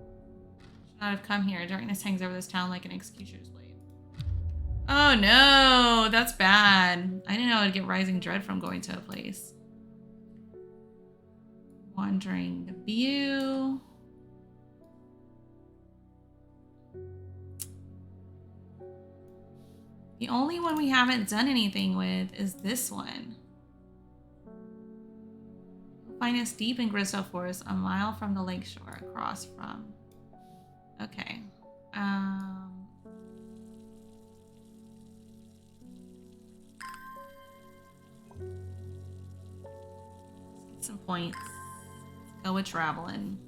A: Should not have come here. Darkness hangs over this town like an executioner's blade. Oh no, that's bad. I didn't know I'd get rising dread from going to a place. Wandering the view. The only one we haven't done anything with is this one. You'll find us deep in Grizzle Forest, a mile from the lakeshore, across from. Okay. Let's get some points. Let's go with traveling.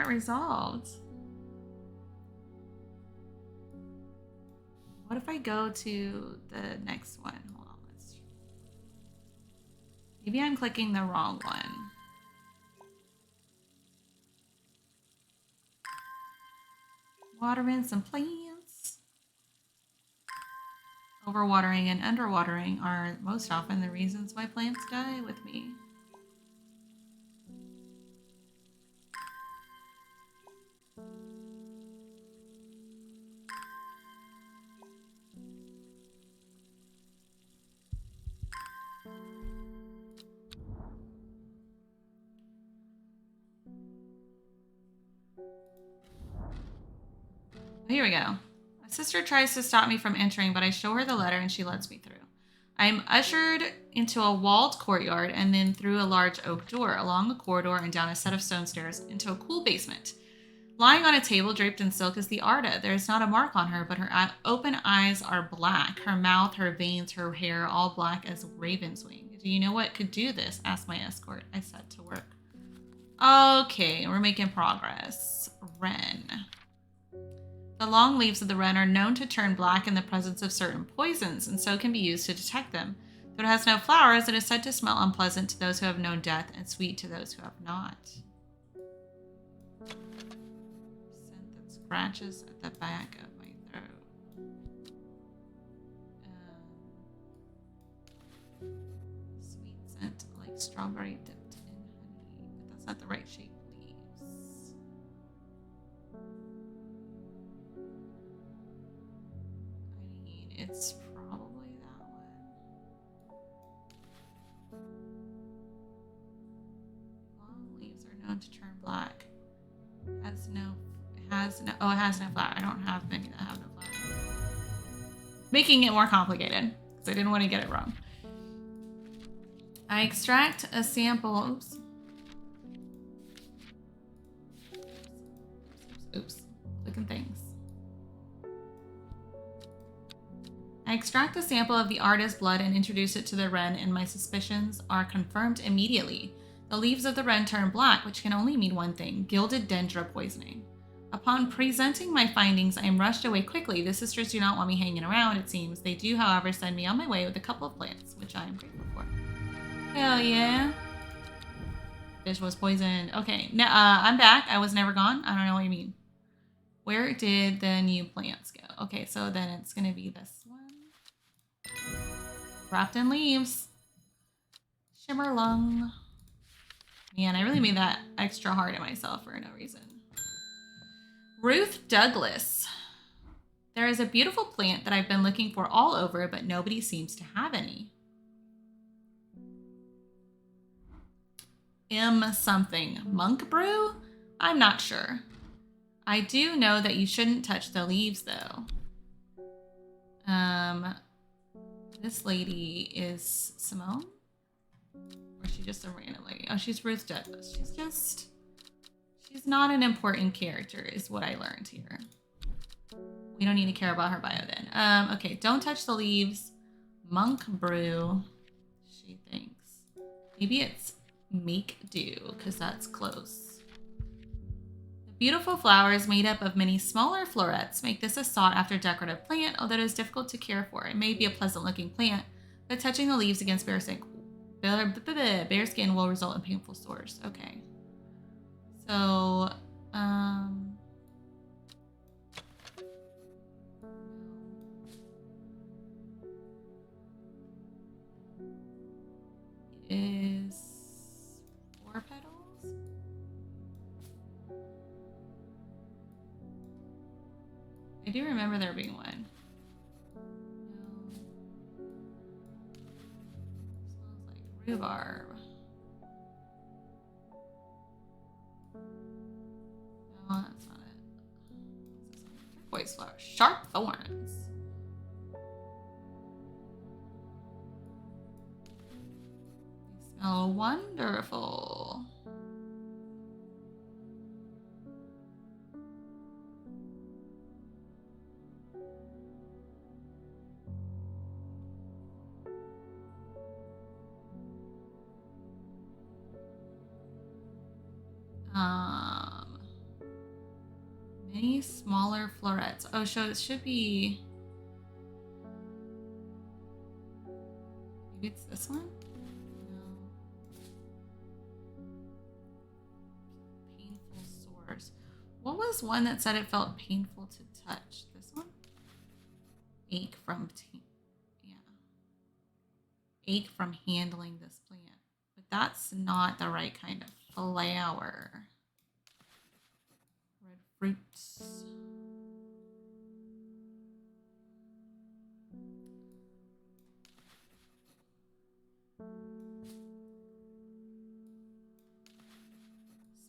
A: get resolved. What if I go to the next one? Hold on. Maybe I'm clicking the wrong one. Watering some plants. Overwatering and underwatering are most often the reasons why plants die with me. Here we go. My sister tries to stop me from entering, but I show her the letter and she lets me through. I am ushered into a walled courtyard and then through a large oak door, along a corridor and down a set of stone stairs into a cool basement. Lying on a table draped in silk is the Arda. There is not a mark on her, but her open eyes are black. Her mouth, her veins, her hair, all black as raven's wing. Do you know what could do this? Asked my escort. I set to work. Okay, we're making progress. Wren. The long leaves of the wren are known to turn black in the presence of certain poisons, and so can be used to detect them. Though it has no flowers, it is said to smell unpleasant to those who have known death and sweet to those who have not. Scent that scratches at the back of my throat. Sweet scent like strawberry dipped in honey, but that's not the right shape. It's probably that one. Long leaves are known to turn black. It has no flower. I don't have many that have no flower. Making it more complicated because I didn't want to get it wrong. I extract a sample. Oops. Clicking things. I extract a sample of the artist's blood and introduce it to the wren, and my suspicions are confirmed immediately. The leaves of the wren turn black, which can only mean one thing: gilded dendra poisoning. Upon presenting my findings, I am rushed away quickly. The sisters do not want me hanging around, it seems. They do, however, send me on my way with a couple of plants, which I am grateful for. Hell yeah. Fish was poisoned. Okay, now I'm back. I was never gone. I don't know what you mean. Where did the new plants go? Okay, so then it's going to be this one. Wrapped in leaves. Shimmer lung. Man, I really made that extra hard on myself for no reason. Ruth Douglas. There is a beautiful plant that I've been looking for all over, but nobody seems to have any. M something. Monk brew? I'm not sure. I do know that you shouldn't touch the leaves, though. This lady is Simone? Or is she just a random lady? Oh, she's Ruth Douglas. She's not an important character, is what I learned here. We don't need to care about her bio then. Okay, don't touch the leaves. Monk brew. She thinks. Maybe it's make do, because that's close. Beautiful flowers made up of many smaller florets make this a sought-after decorative plant, although it is difficult to care for. It may be a pleasant-looking plant, but touching the leaves against bare skin will result in painful sores. Okay. So, is 4 petals? I do remember there being one. No. Smells like rhubarb. No, that's not it. Turquoise flower. Sharp thorns. They smell wonderful. Many smaller florets. Oh, so it should be... Maybe it's this one? No. Painful sores. What was one that said it felt painful to touch? This one? Ache from... ache from handling this plant. But that's not the right kind of flower. Red fruits.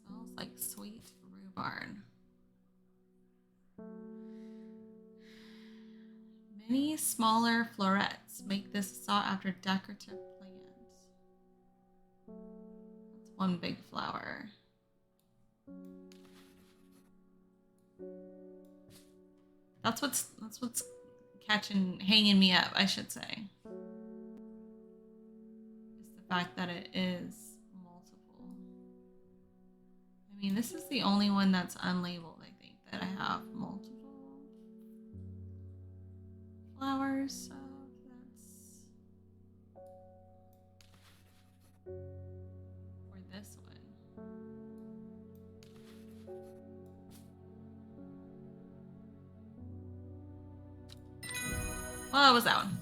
A: Smells like sweet rhubarb. Many smaller florets make this sought-after decorative plant. That's one big flower. That's what's hanging me up, I should say. Is the fact that it is multiple. I mean, this is the only one that's unlabeled, I think, that I have multiple flowers, so that's for this one. Well, what was that one?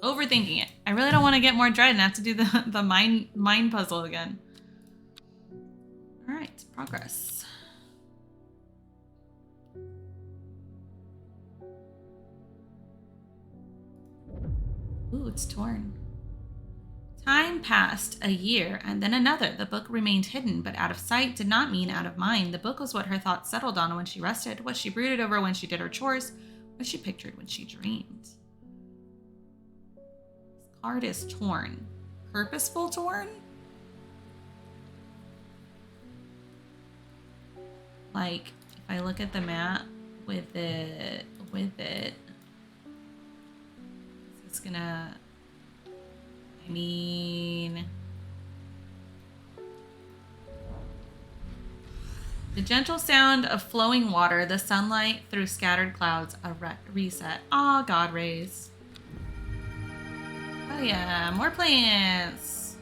A: Overthinking it. I really don't want to get more dread and have to do the mind puzzle again. All right, progress. Ooh, it's torn. Time passed, a year, and then another. The book remained hidden, but out of sight did not mean out of mind. The book was what her thoughts settled on when she rested, what she brooded over when she did her chores, what she pictured when she dreamed. This card is torn. Purposeful torn? Like, if I look at the map with it, it's gonna, I mean, the gentle sound of flowing water, the sunlight through scattered clouds, a reset. Ah, God rays. Oh yeah, more plants.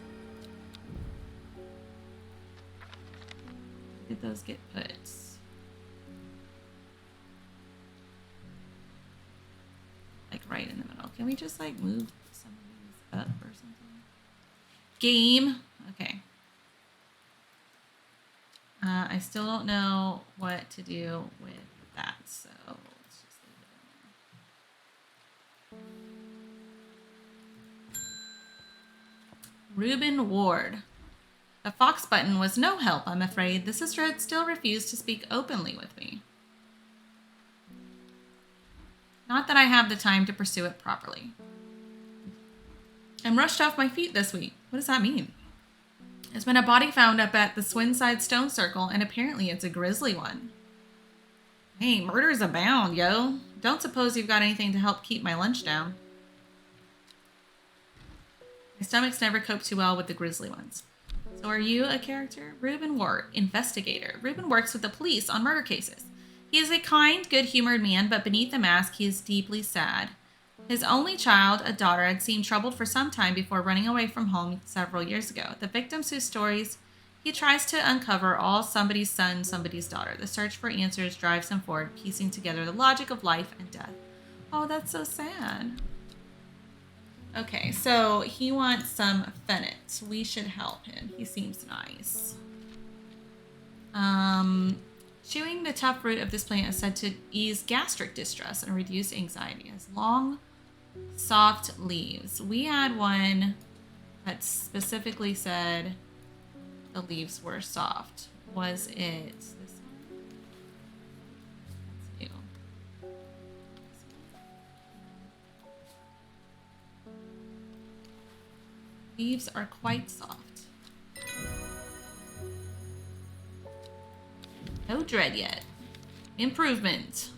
A: Where did those get put? Like right in the middle. Can we just like move some of these up or something? Game. Okay. I still don't know what to do with that, so let's just leave it in there. Reuben Ward. The Fox button was no help, I'm afraid. The sister had still refused to speak openly with me. Not that I have the time to pursue it properly. I'm rushed off my feet this week. What does that mean? There's been a body found up at the Swinside Stone Circle, and apparently it's a grisly one. Hey, murders abound, yo. Don't suppose you've got anything to help keep my lunch down. My stomach's never coped too well with the grisly ones. So are you a character? Reuben Ward, investigator. Reuben works with the police on murder cases. He is a kind, good-humored man, but beneath the mask, he is deeply sad. His only child, a daughter, had seemed troubled for some time before running away from home several years ago. The victims whose stories he tries to uncover, all somebody's son, somebody's daughter. The search for answers drives him forward, piecing together the logic of life and death. Oh, that's so sad. Okay, so he wants some fennec. We should help him. He seems nice. Chewing the tough root of this plant is said to ease gastric distress and reduce anxiety. It has long, soft leaves. We had one that specifically said the leaves were soft. Was it this one? That's new. Leaves are quite soft. No dread yet. Improvement.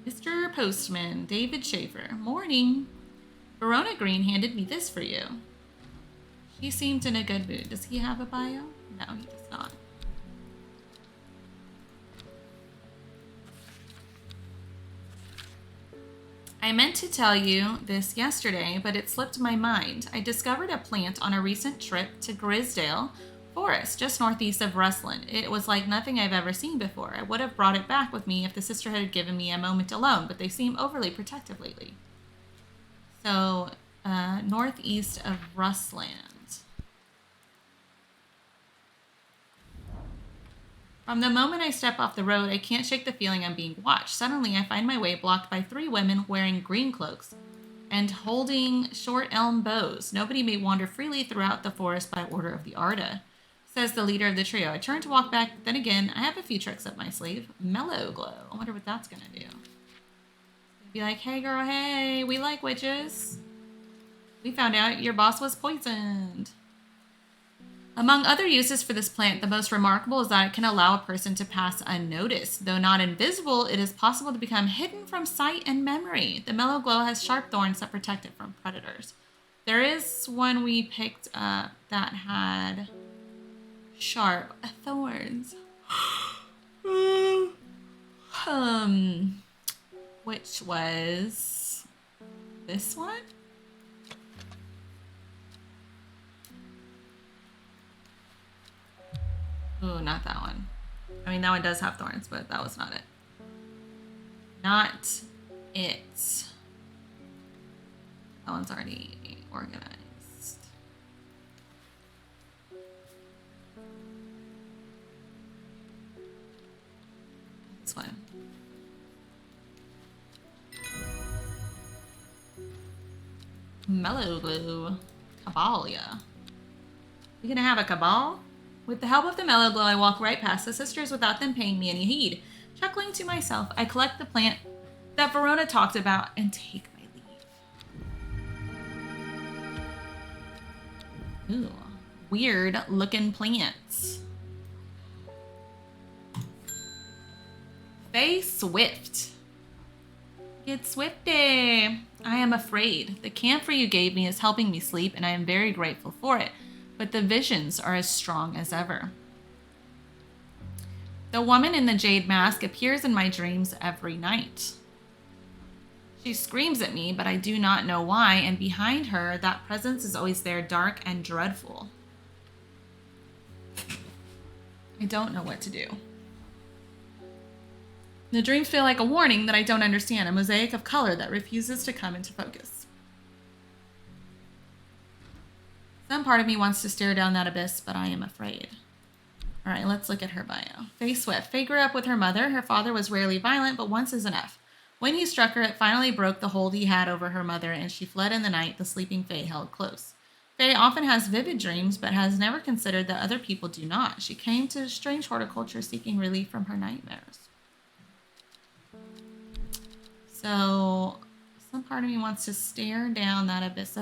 A: Mr. Postman, David Schaefer. Morning. Verona Green handed me this for you. She seemed in a good mood. Does he have a bio? No, he does not. I meant to tell you this yesterday, but it slipped my mind. I discovered a plant on a recent trip to Grisdale Forest, just northeast of Rustland. It was like nothing I've ever seen before. I would have brought it back with me if the sisterhood had given me a moment alone, but they seem overly protective lately. So, northeast of Rustland. From the moment I step off the road, I can't shake the feeling I'm being watched. Suddenly, I find my way blocked by 3 women wearing green cloaks and holding short elm bows. Nobody may wander freely throughout the forest by order of the Arda, says the leader of the trio. I turn to walk back, but then again, I have a few tricks up my sleeve. Mellow glow. I wonder what that's going to do. Be like, hey girl, hey, we like witches. We found out your boss was poisoned. Among other uses for this plant, the most remarkable is that it can allow a person to pass unnoticed. Though not invisible, it is possible to become hidden from sight and memory. The mellow glow has sharp thorns that protect it from predators. There is one we picked up that had sharp thorns. Which was this one? Ooh, not that one. I mean, that one does have thorns, but that was not it. Not it. That one's already organized. This one. Mellow glue. Cabalia. You gonna have a cabal? With the help of the mellow glow, I walk right past the sisters without them paying me any heed. Chuckling to myself, I collect the plant that Verona talked about and take my leave. Ooh, weird looking plants. Faye Swift. Get swifty. I am afraid. The camphor you gave me is helping me sleep, and I am very grateful for it. But the visions are as strong as ever. The woman in the jade mask appears in my dreams every night. She screams at me, but I do not know why, and behind her, that presence is always there, dark and dreadful. I don't know what to do. The dreams feel like a warning that I don't understand, a mosaic of color that refuses to come into focus. Some part of me wants to stare down that abyss, but I am afraid. All right, let's look at her bio. Faye Swift. Faye grew up with her mother. Her father was rarely violent, but once is enough. When he struck her, it finally broke the hold he had over her mother, and she fled in the night the sleeping Faye held close. Faye often has vivid dreams, but has never considered that other people do not. She came to strange horticulture seeking relief from her nightmares. So, some part of me wants to stare down that abyss.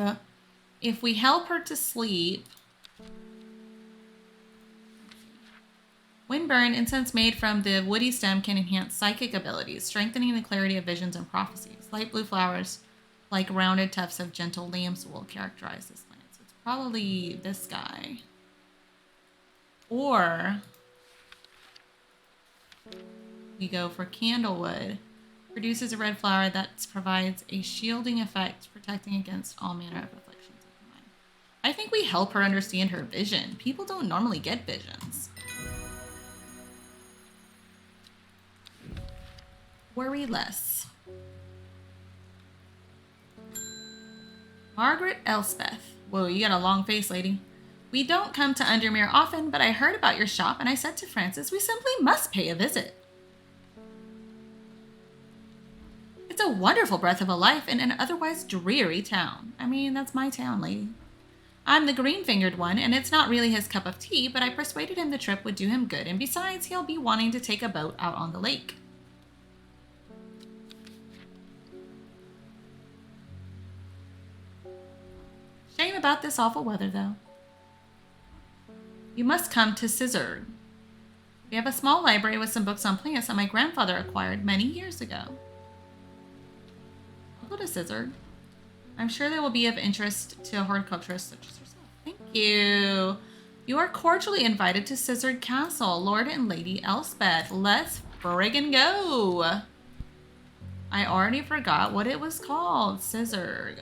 A: If we help her to sleep, Windburn, incense made from the woody stem, can enhance psychic abilities, strengthening the clarity of visions and prophecies. Light blue flowers, like rounded tufts of gentle lamb's wool, characterize this plant. So it's probably this guy. Or we go for candlewood. Produces a red flower that provides a shielding effect, protecting against all manner of afflictions. I think we help her understand her vision. People don't normally get visions. Worry less. Margaret Elspeth. Whoa, you got a long face, lady. We don't come to Undermere often, but I heard about your shop and I said to Francis, we simply must pay a visit. It's a wonderful breath of a life in an otherwise dreary town. I mean, that's my town, lady. I'm the green-fingered one, and it's not really his cup of tea, but I persuaded him the trip would do him good, and besides, he'll be wanting to take a boat out on the lake. Shame about this awful weather, though. You must come to Scissor. We have a small library with some books on plants that my grandfather acquired many years ago. I'll go to Scissor. I'm sure they will be of interest to horticulturists such as yourself. Thank you. You are cordially invited to Scissored Castle, Lord and Lady Elspeth. Let's friggin' go. I already forgot what it was called. Scissored.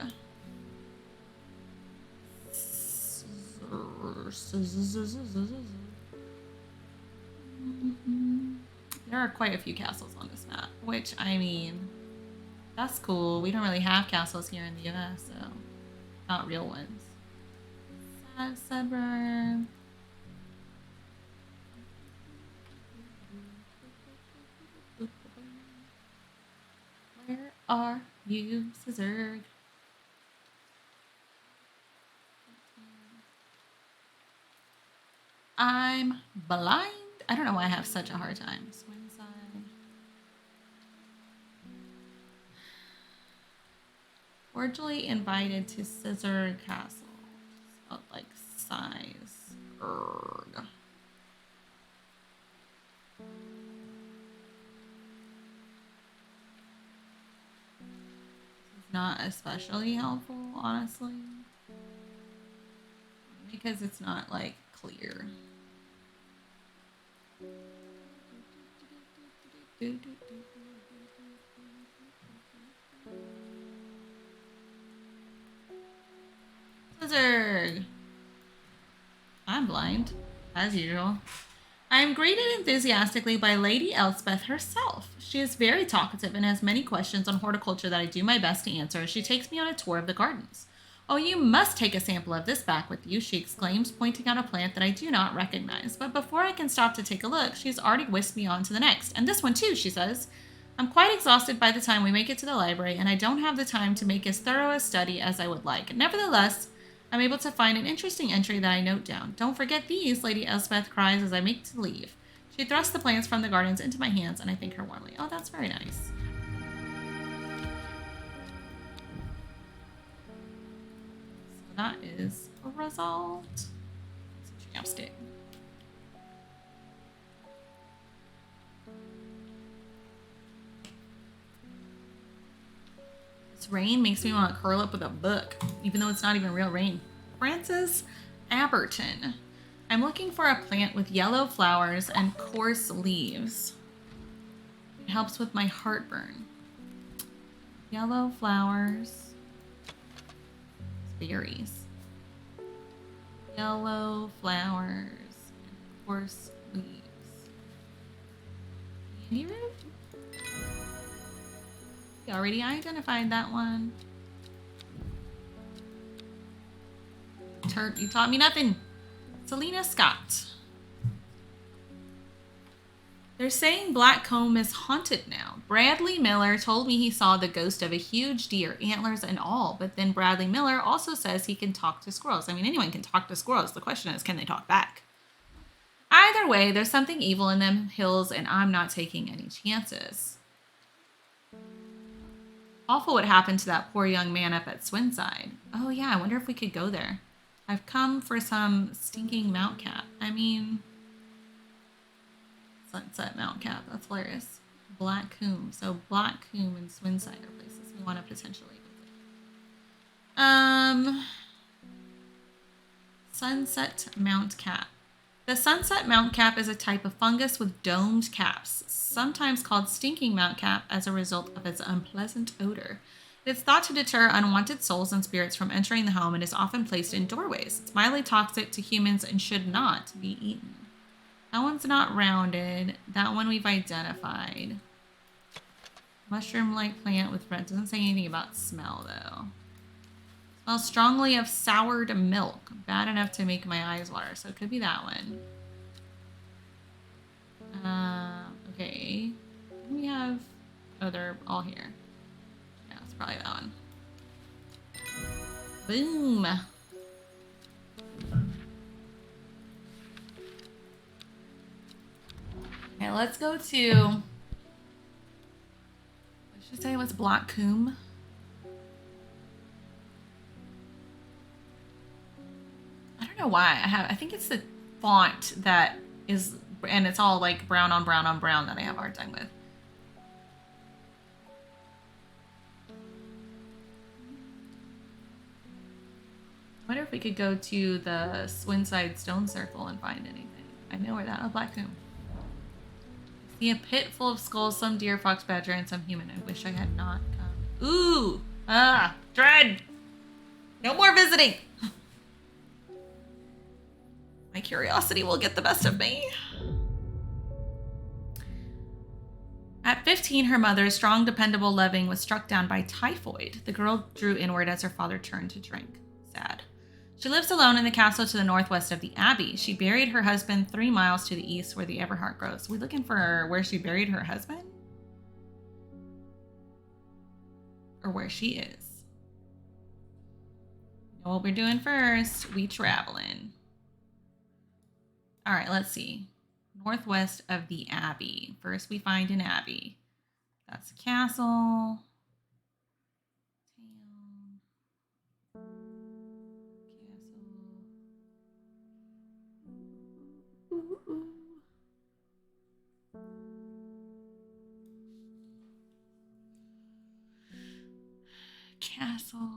A: There are quite a few castles on this map, which, I mean, that's cool. We don't really have castles here in the US, so not real ones. Suburb. Where are you, Scissor? I'm blind. I don't know why I have such a hard time. Swinside. Cordially invited to Scissor Castle. Spelled like size. Erg. Not especially helpful, honestly, because it's not like clear. Blizzard. I'm blind, as usual. I am greeted enthusiastically by Lady Elspeth herself. She is very talkative and has many questions on horticulture that I do my best to answer as she takes me on a tour of the gardens. Oh, you must take a sample of this back with you, she exclaims, pointing out a plant that I do not recognize. But before I can stop to take a look, she's already whisked me on to the next. And this one too, she says. I'm quite exhausted by the time we make it to the library, and I don't have the time to make as thorough a study as I would like. Nevertheless, I'm able to find an interesting entry that I note down. Don't forget these, Lady Elspeth cries as I make to leave. She thrusts the plants from the gardens into my hands, and I thank her warmly. Oh, that's very nice. So that is a result. It's a chapstick. This rain makes me want to curl up with a book, even though it's not even real rain. Frances Aberton. I'm looking for a plant with yellow flowers and coarse leaves. It helps with my heartburn. Yellow flowers. Berries. Yellow flowers and coarse leaves. Candy root? We already identified that one. You taught me nothing. Selena Scott. They're saying Blackcomb is haunted now. Bradley Miller told me he saw the ghost of a huge deer, antlers and all, but then Bradley Miller also says he can talk to squirrels. I mean, anyone can talk to squirrels. The question is, can they talk back? Either way, there's something evil in them hills, and I'm not taking any chances. Awful what happened to that poor young man up at Swinside. Oh yeah, I wonder if we could go there. I've come for some stinking Mount Cap. I mean, Sunset Mount Cap. That's hilarious. Blackcomb. So Blackcomb and Swinside are places we want to potentially visit. Sunset Mount Cap. The Sunset Mount Cap is a type of fungus with domed caps, sometimes called stinking Mount Cap as a result of its unpleasant odor. It is thought to deter unwanted souls and spirits from entering the home and is often placed in doorways. It's mildly toxic to humans and should not be eaten. That one's not rounded. That one we've identified. Mushroom-like plant with red. Doesn't say anything about smell, though. Smells strongly of soured milk. Bad enough to make my eyes water. So it could be that one. Okay. We have... Oh, they're all here. Yeah, it's probably that one. Boom! Okay, let's go to... What should I say? What's Blackcomb? I don't know why. I think it's the font that is... And it's all like brown on brown on brown that I have a hard time with. I wonder if if we could go to the Swinside Stone Circle and find anything. I know where that. Oh, Black Tomb. See a pit full of skulls, some deer, fox, badger, and some human. I wish I had not come. Ooh! Ah! Dread! No more visiting! My curiosity will get the best of me. At 15, her mother, strong, dependable, loving, was struck down by typhoid. The girl drew inward as her father turned to drink. Sad. She lives alone in the castle to the northwest of the abbey. She buried her husband 3 miles to the east where the Everheart grows. We're looking for where she buried her husband? Or where she is. You know what we're doing first? We traveling. All right, let's see. Northwest of the abbey. First we find an abbey. That's a castle. Town. Castle. Ooh, ooh. Castle.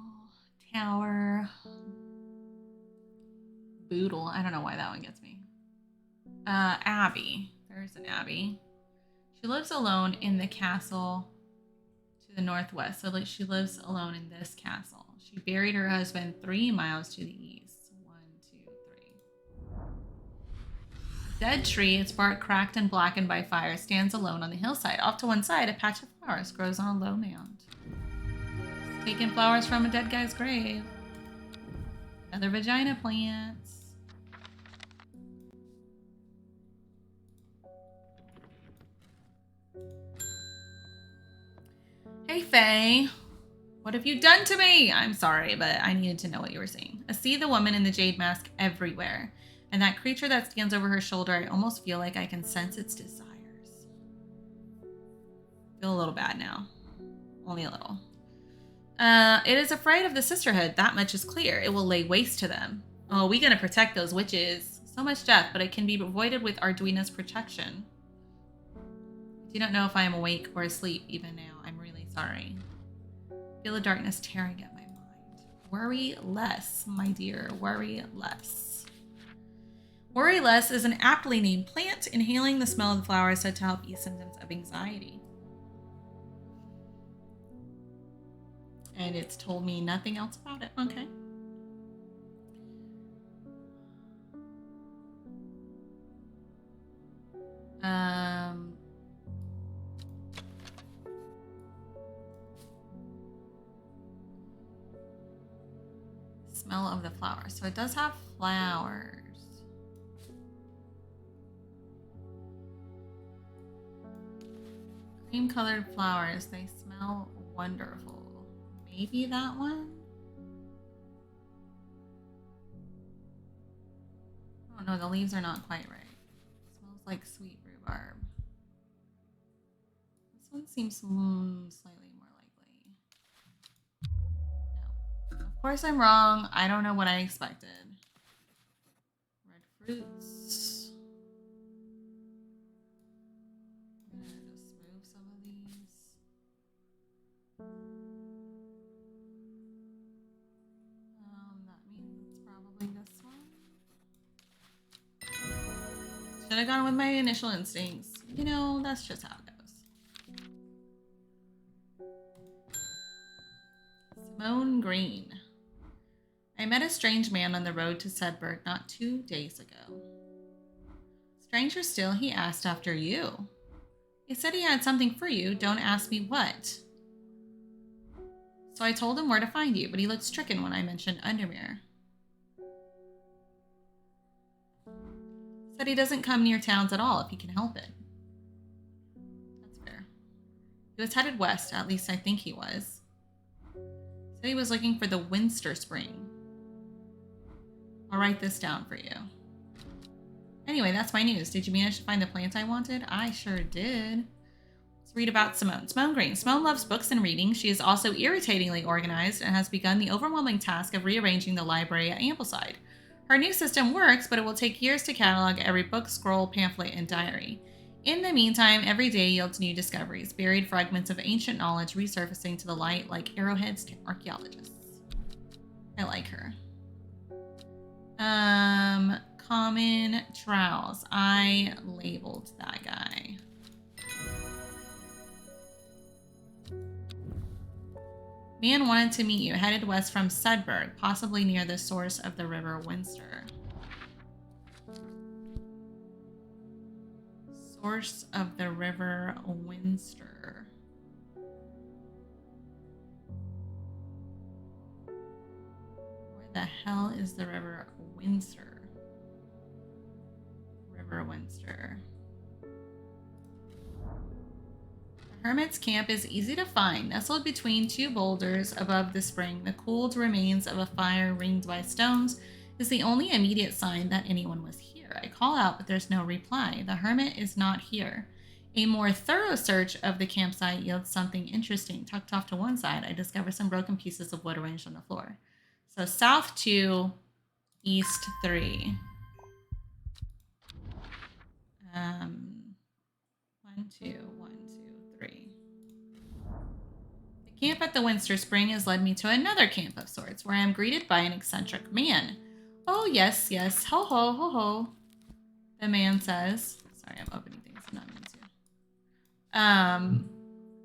A: Tower. Boodle. I don't know why that one gets me. Abbey. There's an abbey. She lives alone in the castle to the northwest. So like she lives alone in this castle. She buried her husband 3 miles to the east. 1, 2, 3. Dead tree, its bark cracked and blackened by fire, stands alone on the hillside. Off to one side, a patch of flowers grows on a low mound. Taking flowers from a dead guy's grave. Another vagina plant. Hey, Faye. What have you done to me? I'm sorry, but I needed to know what you were saying. I see the woman in the jade mask everywhere. And that creature that stands over her shoulder, I almost feel like I can sense its desires. Feel a little bad now. Only a little. It is afraid of the sisterhood. That much is clear. It will lay waste to them. Oh, we gotta protect those witches. So much death, but it can be avoided with Arduino's protection. I do not know if I am awake or asleep even now. I'm really sorry. Feel the darkness tearing at my mind. Worry less, my dear. Worry less. Worry less is an aptly named plant. Inhaling the smell of the flower is said to help ease symptoms of anxiety. And it's told me nothing else about it. Okay. Smell of the flowers. So it does have flowers. Cream colored flowers. They smell wonderful. Maybe that one? Oh no, the leaves are not quite right. It smells like sweet rhubarb. This one seems slightly more likely. No. Of course I'm wrong. I don't know what I expected. Red fruits. I'm gonna just move some of these. That means it's probably this one. Should have gone with my initial instincts. You know, that's just how it goes. Simone Green. I met a strange man on the road to Sudburg not 2 days ago. Stranger still, he asked after you. He said he had something for you. Don't ask me what. So I told him where to find you, but he looked stricken when I mentioned Undermere. Said he doesn't come near towns at all if he can help it. That's fair. He was headed west, at least I think he was. Said he was looking for the Winster Spring. I'll write this down for you. Anyway, that's my news. Did you manage to find the plant I wanted? I sure did. Let's read about Simone. Simone Green. Simone loves books and reading. She is also irritatingly organized and has begun the overwhelming task of rearranging the library at Ambleside. Her new system works, but it will take years to catalog every book, scroll, pamphlet, and diary. In the meantime, every day yields new discoveries, buried fragments of ancient knowledge resurfacing to the light like arrowheads to archaeologists. I like her. Common trowels. I labeled that guy. Man wanted to meet you, headed west from Sudburg, possibly near the source of the river Winster. Source of the river Winster. Where the hell is the river Winster? River Winster. The hermit's camp is easy to find. Nestled between two boulders above the spring, the cooled remains of a fire ringed by stones is the only immediate sign that anyone was here. I call out, but there's no reply. The hermit is not here. A more thorough search of the campsite yields something interesting. Tucked off to one side, I discover some broken pieces of wood arranged on the floor. So south 2, east 3. 1, 2, 1, 2, 3. The camp at the Winster Spring has led me to another camp of sorts, where I am greeted by an eccentric man. Oh, yes, yes. Ho, ho, ho, ho. The man says. Sorry, I'm opening things. I'm not meant to.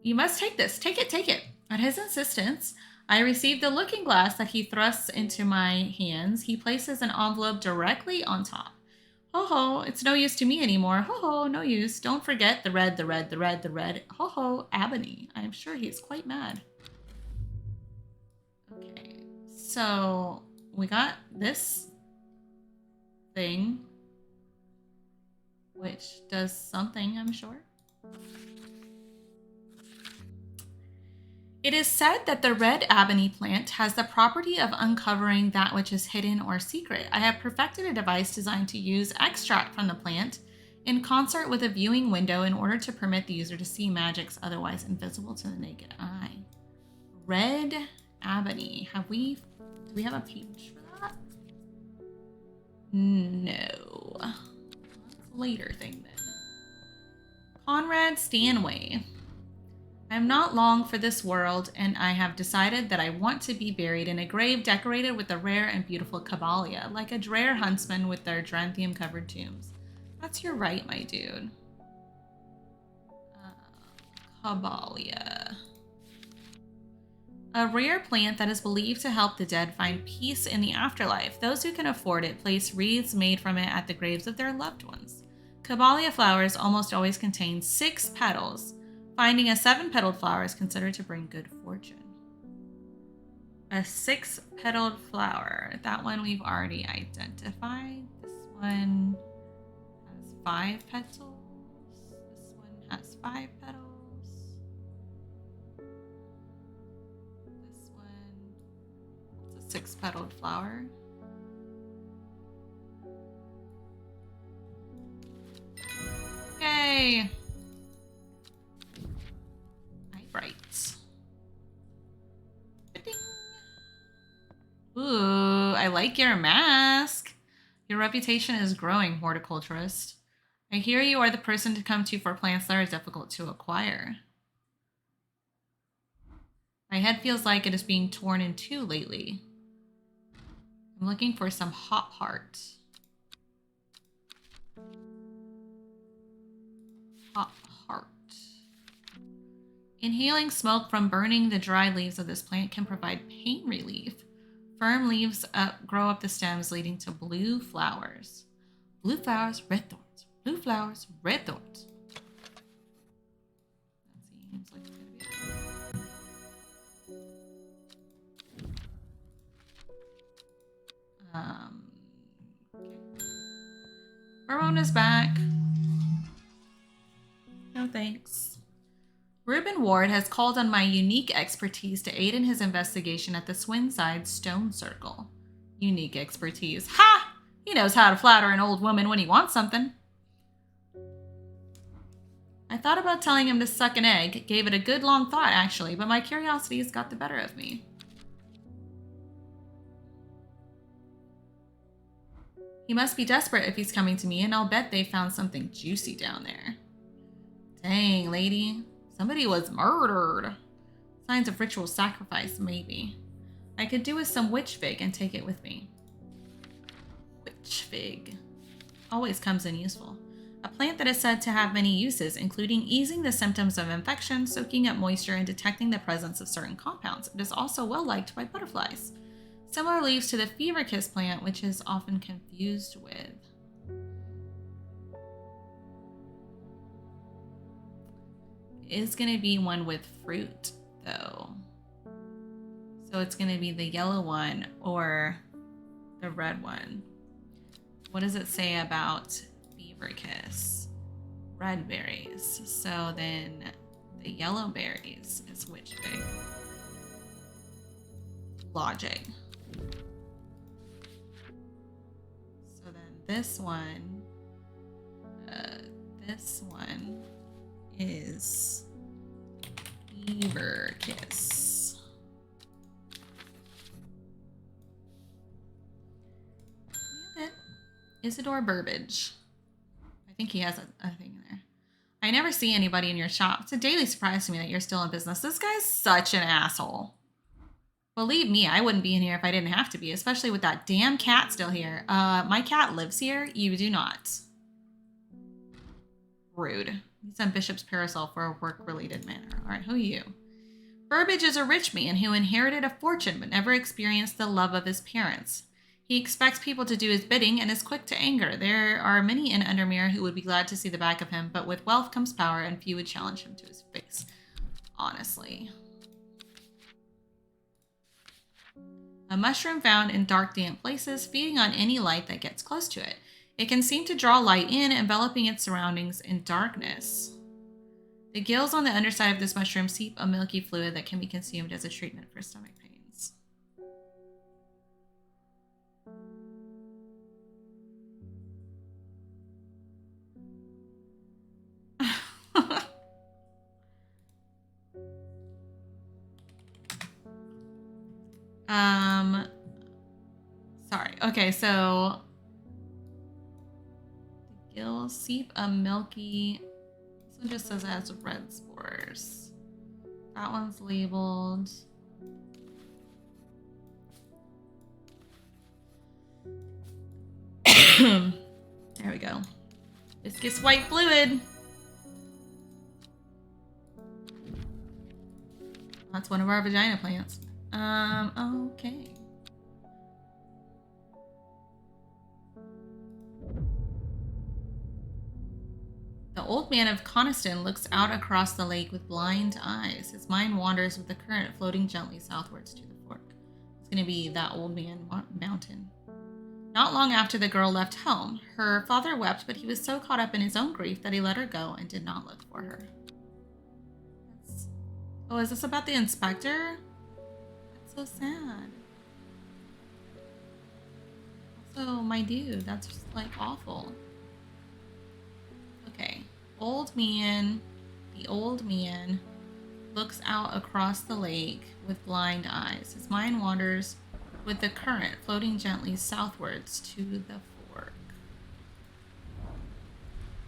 A: You must take this. Take it, take it. At his insistence, I received the looking glass that he thrusts into my hands. He places an envelope directly on top. Ho ho, it's no use to me anymore. Ho ho, no use. Don't forget the red, the red, the red, the red. Ho ho, Ebony. I am sure he is quite mad. Okay, so we got this thing, which does something, I'm sure. It is said that the red ebony plant has the property of uncovering that which is hidden or secret. I have perfected a device designed to use extract from the plant in concert with a viewing window in order to permit the user to see magics otherwise invisible to the naked eye. Red ebony. Do we have a page for that? No. That's a later thing then. Conrad Stanway. I am not long for this world, and I have decided that I want to be buried in a grave decorated with the rare and beautiful Caballia, like a Dreher huntsman with their Dranthium-covered tombs. That's your right, my dude. Caballia. A rare plant that is believed to help the dead find peace in the afterlife. Those who can afford it place wreaths made from it at the graves of their loved ones. Caballia flowers almost always contain 6 petals. Finding a 7-petaled flower is considered to bring good fortune. A 6-petaled flower. That one we've already identified. This one has 5 petals. This one has 5 petals. This one, it's a 6-petaled flower. Yay! Right. Ooh, I like your mask. Your reputation is growing, horticulturist. I hear you are the person to come to for plants that are difficult to acquire. My head feels like it is being torn in two lately. I'm looking for some hop heart. Hop heart. Inhaling smoke from burning the dry leaves of this plant can provide pain relief. Firm leaves grow up the stems, leading to blue flowers. Blue flowers, red thorns. Blue flowers, red thorns. That seems like it's gonna be okay. Ramona's back. No thanks. Reuben Ward has called on my unique expertise to aid in his investigation at the Swinside Stone Circle. Unique expertise. Ha! He knows how to flatter an old woman when he wants something. I thought about telling him to suck an egg. Gave it a good long thought, actually, but my curiosity has got the better of me. He must be desperate if he's coming to me, and I'll bet they found something juicy down there. Dang, lady. Somebody was murdered. Signs of ritual sacrifice, maybe. I could do with some witch fig and take it with me. Dutch fig. Always comes in useful. A plant that is said to have many uses, including easing the symptoms of infection, soaking up moisture, and detecting the presence of certain compounds. It is also well liked by butterflies. Similar leaves to the fever kiss plant, which is often confused with. It's going to be one with fruit, though. So it's going to be the yellow one or the red one. What does it say about fever kiss? Red berries. So then the yellow berries is which fig? Logic. So then this one is fever kiss. Isidore Burbage. I think he has a thing in there. I never see anybody in your shop. It's a daily surprise to me that you're still in business. This guy's such an asshole. Believe me, I wouldn't be in here if I didn't have to be, especially with that damn cat still here. My cat lives here. You do not. Rude. He's on Bishop's parasol for a work-related matter. All right, who are you? Burbage is a rich man who inherited a fortune but never experienced the love of his parents. He expects people to do his bidding and is quick to anger. There are many in Undermere who would be glad to see the back of him, but with wealth comes power, and few would challenge him to his face. Honestly. A mushroom found in dark, damp places, feeding on any light that gets close to it. It can seem to draw light in, enveloping its surroundings in darkness. The gills on the underside of this mushroom seep a milky fluid that can be consumed as a treatment for stomach pains. Sorry. Okay, so the gills seep a milky. This one just says it has red spores. That one's labeled. There we go. Viscous white fluid. That's one of our vagina plants. Okay. The old man of Coniston looks out across the lake with blind eyes. His mind wanders with the current floating gently southwards to the fork. It's going to be that old man mountain. Not long after the girl left home, her father wept, but he was so caught up in his own grief that he let her go and did not look for her. Oh, is this about the inspector? That's so sad. Also, my dude, that's just like awful. Okay, old man, the old man looks out across the lake with blind eyes. His mind wanders with the current floating gently southwards to the fork.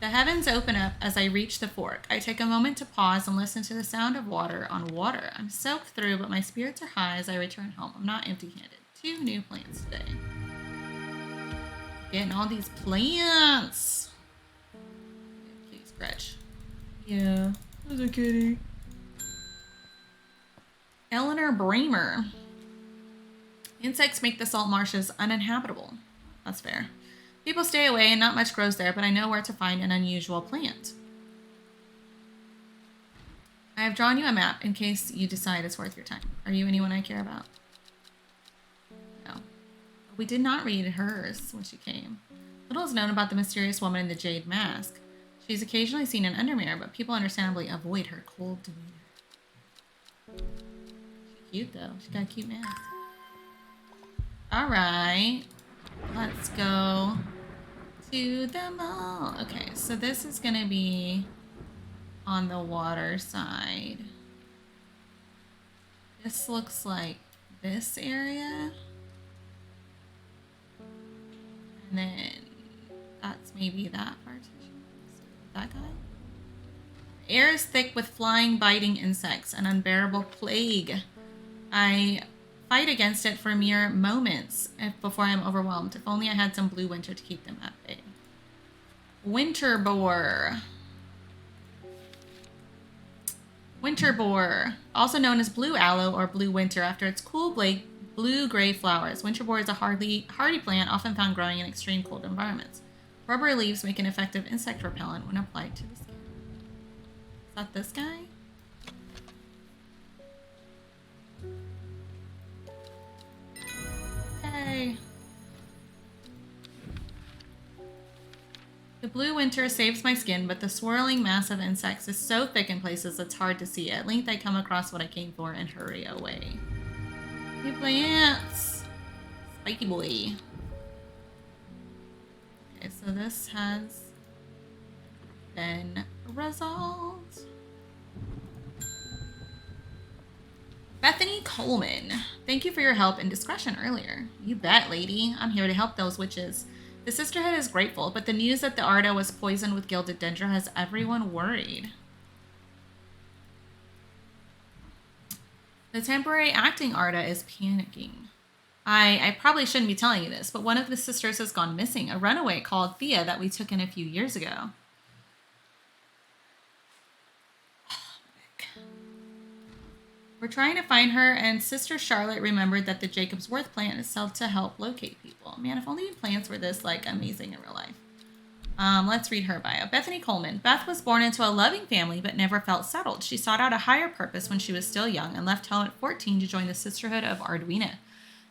A: The heavens open up as I reach the fork. I take a moment to pause and listen to the sound of water on water. I'm soaked through, but my spirits are high as I return home. I'm not empty-handed. 2 new plants today. Getting all these plants. Please, scratch. Yeah, there's a kitty. Eleanor Bramer. Insects make the salt marshes uninhabitable. That's fair. People stay away and not much grows there, but I know where to find an unusual plant. I have drawn you a map in case you decide it's worth your time. Are you anyone I care about? No. We did not read hers when she came. Little is known about the mysterious woman in the jade mask. She's occasionally seen in Undermere, but people understandably avoid her cold demeanor. She's cute though. She's got a cute mask. Alright. Let's go to the mall. Okay, so this is going to be on the water side. This looks like this area. And then that's maybe that partition. So that guy. The air is thick with flying, biting insects, an unbearable plague. I fight against it for mere moments before I'm overwhelmed. If only I had some blue winter to keep them at bay. Winter boar. Winter boar, also known as blue aloe or blue winter after its cool blue-gray flowers. Winter boar is a hardy plant often found growing in extreme cold environments. Rubbery leaves make an effective insect repellent when applied to the skin. Is that this guy? Okay. The blue winter saves my skin, but the swirling mass of insects is so thick in places it's hard to see. At length I come across what I came for and hurry away. New plants! Spiky boy. Okay, so this has been resolved. Bethany Coleman. Thank you for your help and discretion earlier. You bet, lady. I'm here to help those witches. The sisterhood is grateful, but the news that the Arda was poisoned with gilded dendra has everyone worried. The temporary acting Arda is panicking. I probably shouldn't be telling you this, but one of the sisters has gone missing, a runaway called Thea that we took in a few years ago. We're trying to find her, and Sister Charlotte remembered that the Jacob's Worth plant is sold to help locate people. Man, if only plants were this, like, amazing in real life. Let's read her bio. Bethany Coleman. Beth was born into a loving family, but never felt settled. She sought out a higher purpose when she was still young and left home at 14 to join the Sisterhood of Arduina.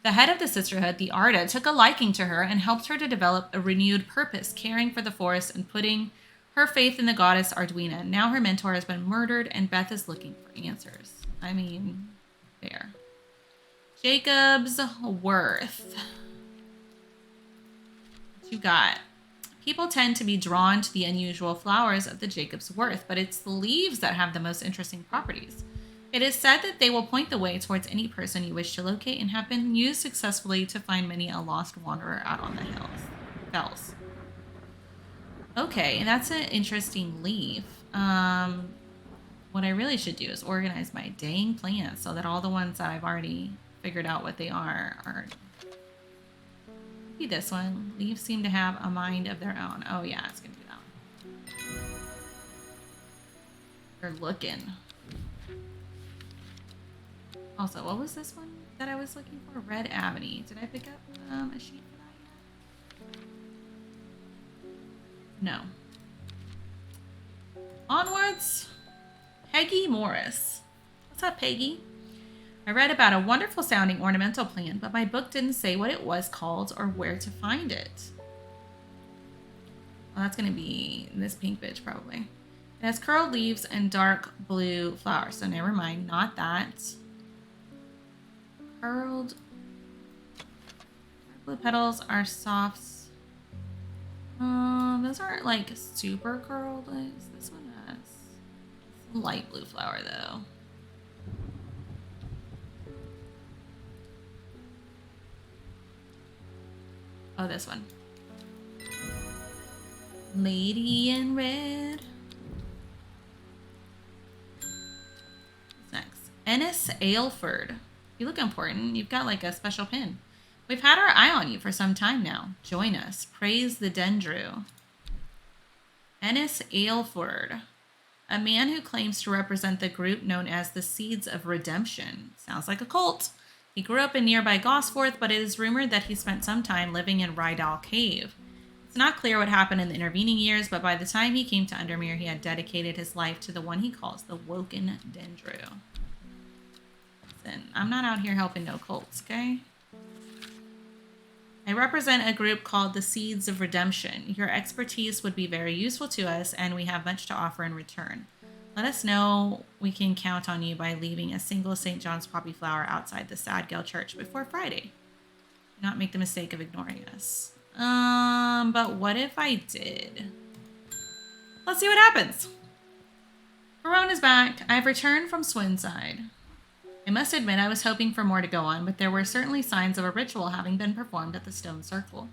A: The head of the sisterhood, the Arda, took a liking to her and helped her to develop a renewed purpose, caring for the forest and putting her faith in the goddess Arduina. Now her mentor has been murdered, and Beth is looking for answers. I mean, fair. Jacob's Worth. What you got? People tend to be drawn to the unusual flowers of the Jacob's Worth, but it's the leaves that have the most interesting properties. It is said that they will point the way towards any person you wish to locate and have been used successfully to find many a lost wanderer out on the fells. Okay, that's an interesting leaf. What I really should do is organize my dang plants so that all the ones that I've already figured out what they are maybe this one. Leaves seem to have a mind of their own. Oh yeah, it's gonna do that one. They're looking. Also, what was this one that I was looking for? Red Avenue. Did I pick up a sheet for that yet? No. Onwards. Peggy Morris. What's up, Peggy? I read about a wonderful sounding ornamental plant, but my book didn't say what it was called or where to find it. Well, that's going to be this pink bitch, probably. It has curled leaves and dark blue flowers, so never mind, not that. Curled blue petals are soft. Those aren't like super curled. This one has light blue flower though. Oh, this one. Lady in red. What's next? Ennis Aylford. You look important. You've got like a special pin. We've had our eye on you for some time now. Join us. Praise the Dendru. Ennis Aylford. A man who claims to represent the group known as the Seeds of Redemption. Sounds like a cult. He grew up in nearby Gosforth, but it is rumored that he spent some time living in Rydal Cave. It's not clear what happened in the intervening years, but by the time he came to Undermere, he had dedicated his life to the one he calls the Woken Dendru. Listen, I'm not out here helping no cults, okay? I represent a group called the Seeds of Redemption. Your expertise would be very useful to us, and we have much to offer in return. Let us know we can count on you by leaving a single St. John's poppy flower outside the Sadgale Church before Friday. Do not make the mistake of ignoring us. But what if I did? Let's see what happens. Barone is back. I've returned from Swinside. I must admit I was hoping for more to go on, but there were certainly signs of a ritual having been performed at the stone circle.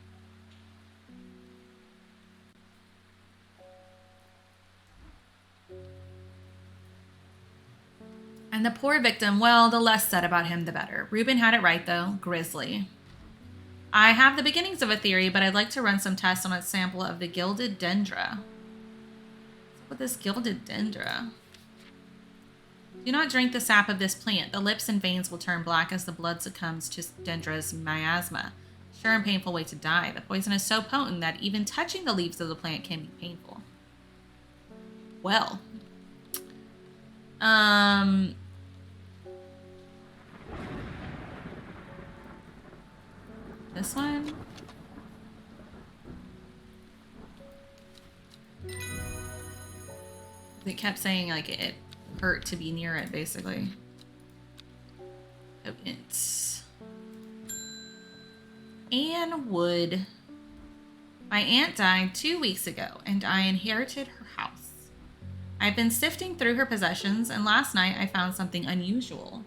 A: And the poor victim, well, the less said about him, the better. Reuben had it right, though. Grizzly. I have the beginnings of a theory, but I'd like to run some tests on a sample of the gilded dendra. What's up with this gilded dendra? Do not drink the sap of this plant. The lips and veins will turn black as the blood succumbs to dendra's miasma. Sure and painful way to die. The poison is so potent that even touching the leaves of the plant can be painful. Well. This one. It kept saying like it hurt to be near it, basically. Potent. Anne Wood. My aunt died 2 weeks ago, and I inherited her house. I've been sifting through her possessions, and last night I found something unusual.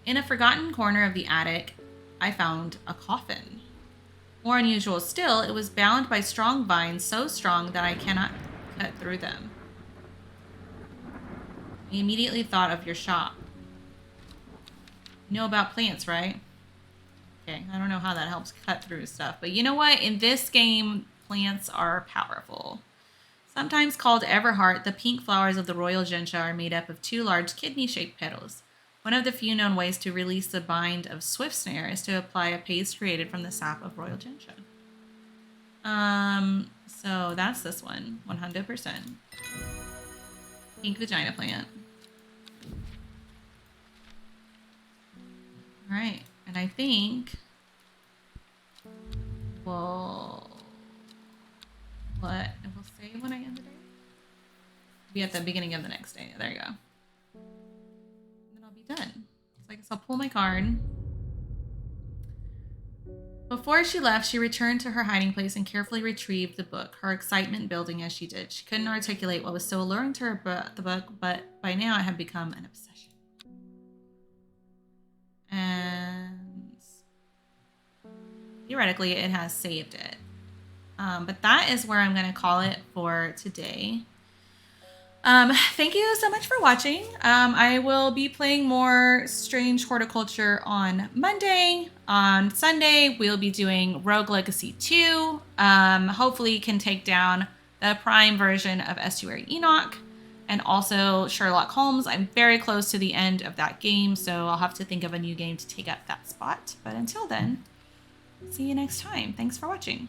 A: In a forgotten corner of the attic, I found a coffin. More unusual still, it was bound by strong vines, so strong that I cannot cut through them. I immediately thought of your shop. You know about plants, right? Okay, I don't know how that helps cut through stuff, but you know what? In this game, plants are powerful. Sometimes called Everheart, the pink flowers of the royal gentian are made up of 2 large kidney-shaped petals. One of the few known ways to release the bind of swift snare is to apply a paste created from the sap of royal gentian. So that's this one, 100%. Pink vagina plant. All right, and I think we'll say when I end the day. Be at the beginning of the next day. There you go. Done. So I guess I'll pull my card. Before she left, she returned to her hiding place and carefully retrieved the book, her excitement building as she did. She couldn't articulate what was so alluring to her about the book, but by now it had become an obsession. And theoretically, it has saved it. But that is where I'm going to call it for today. Thank you so much for watching. I will be playing more Strange Horticulture on Monday. On Sunday, we'll be doing Rogue Legacy 2. Hopefully can take down the Prime version of Estuary Enoch and also Sherlock Holmes. I'm very close to the end of that game, so I'll have to think of a new game to take up that spot. But until then, see you next time. Thanks for watching.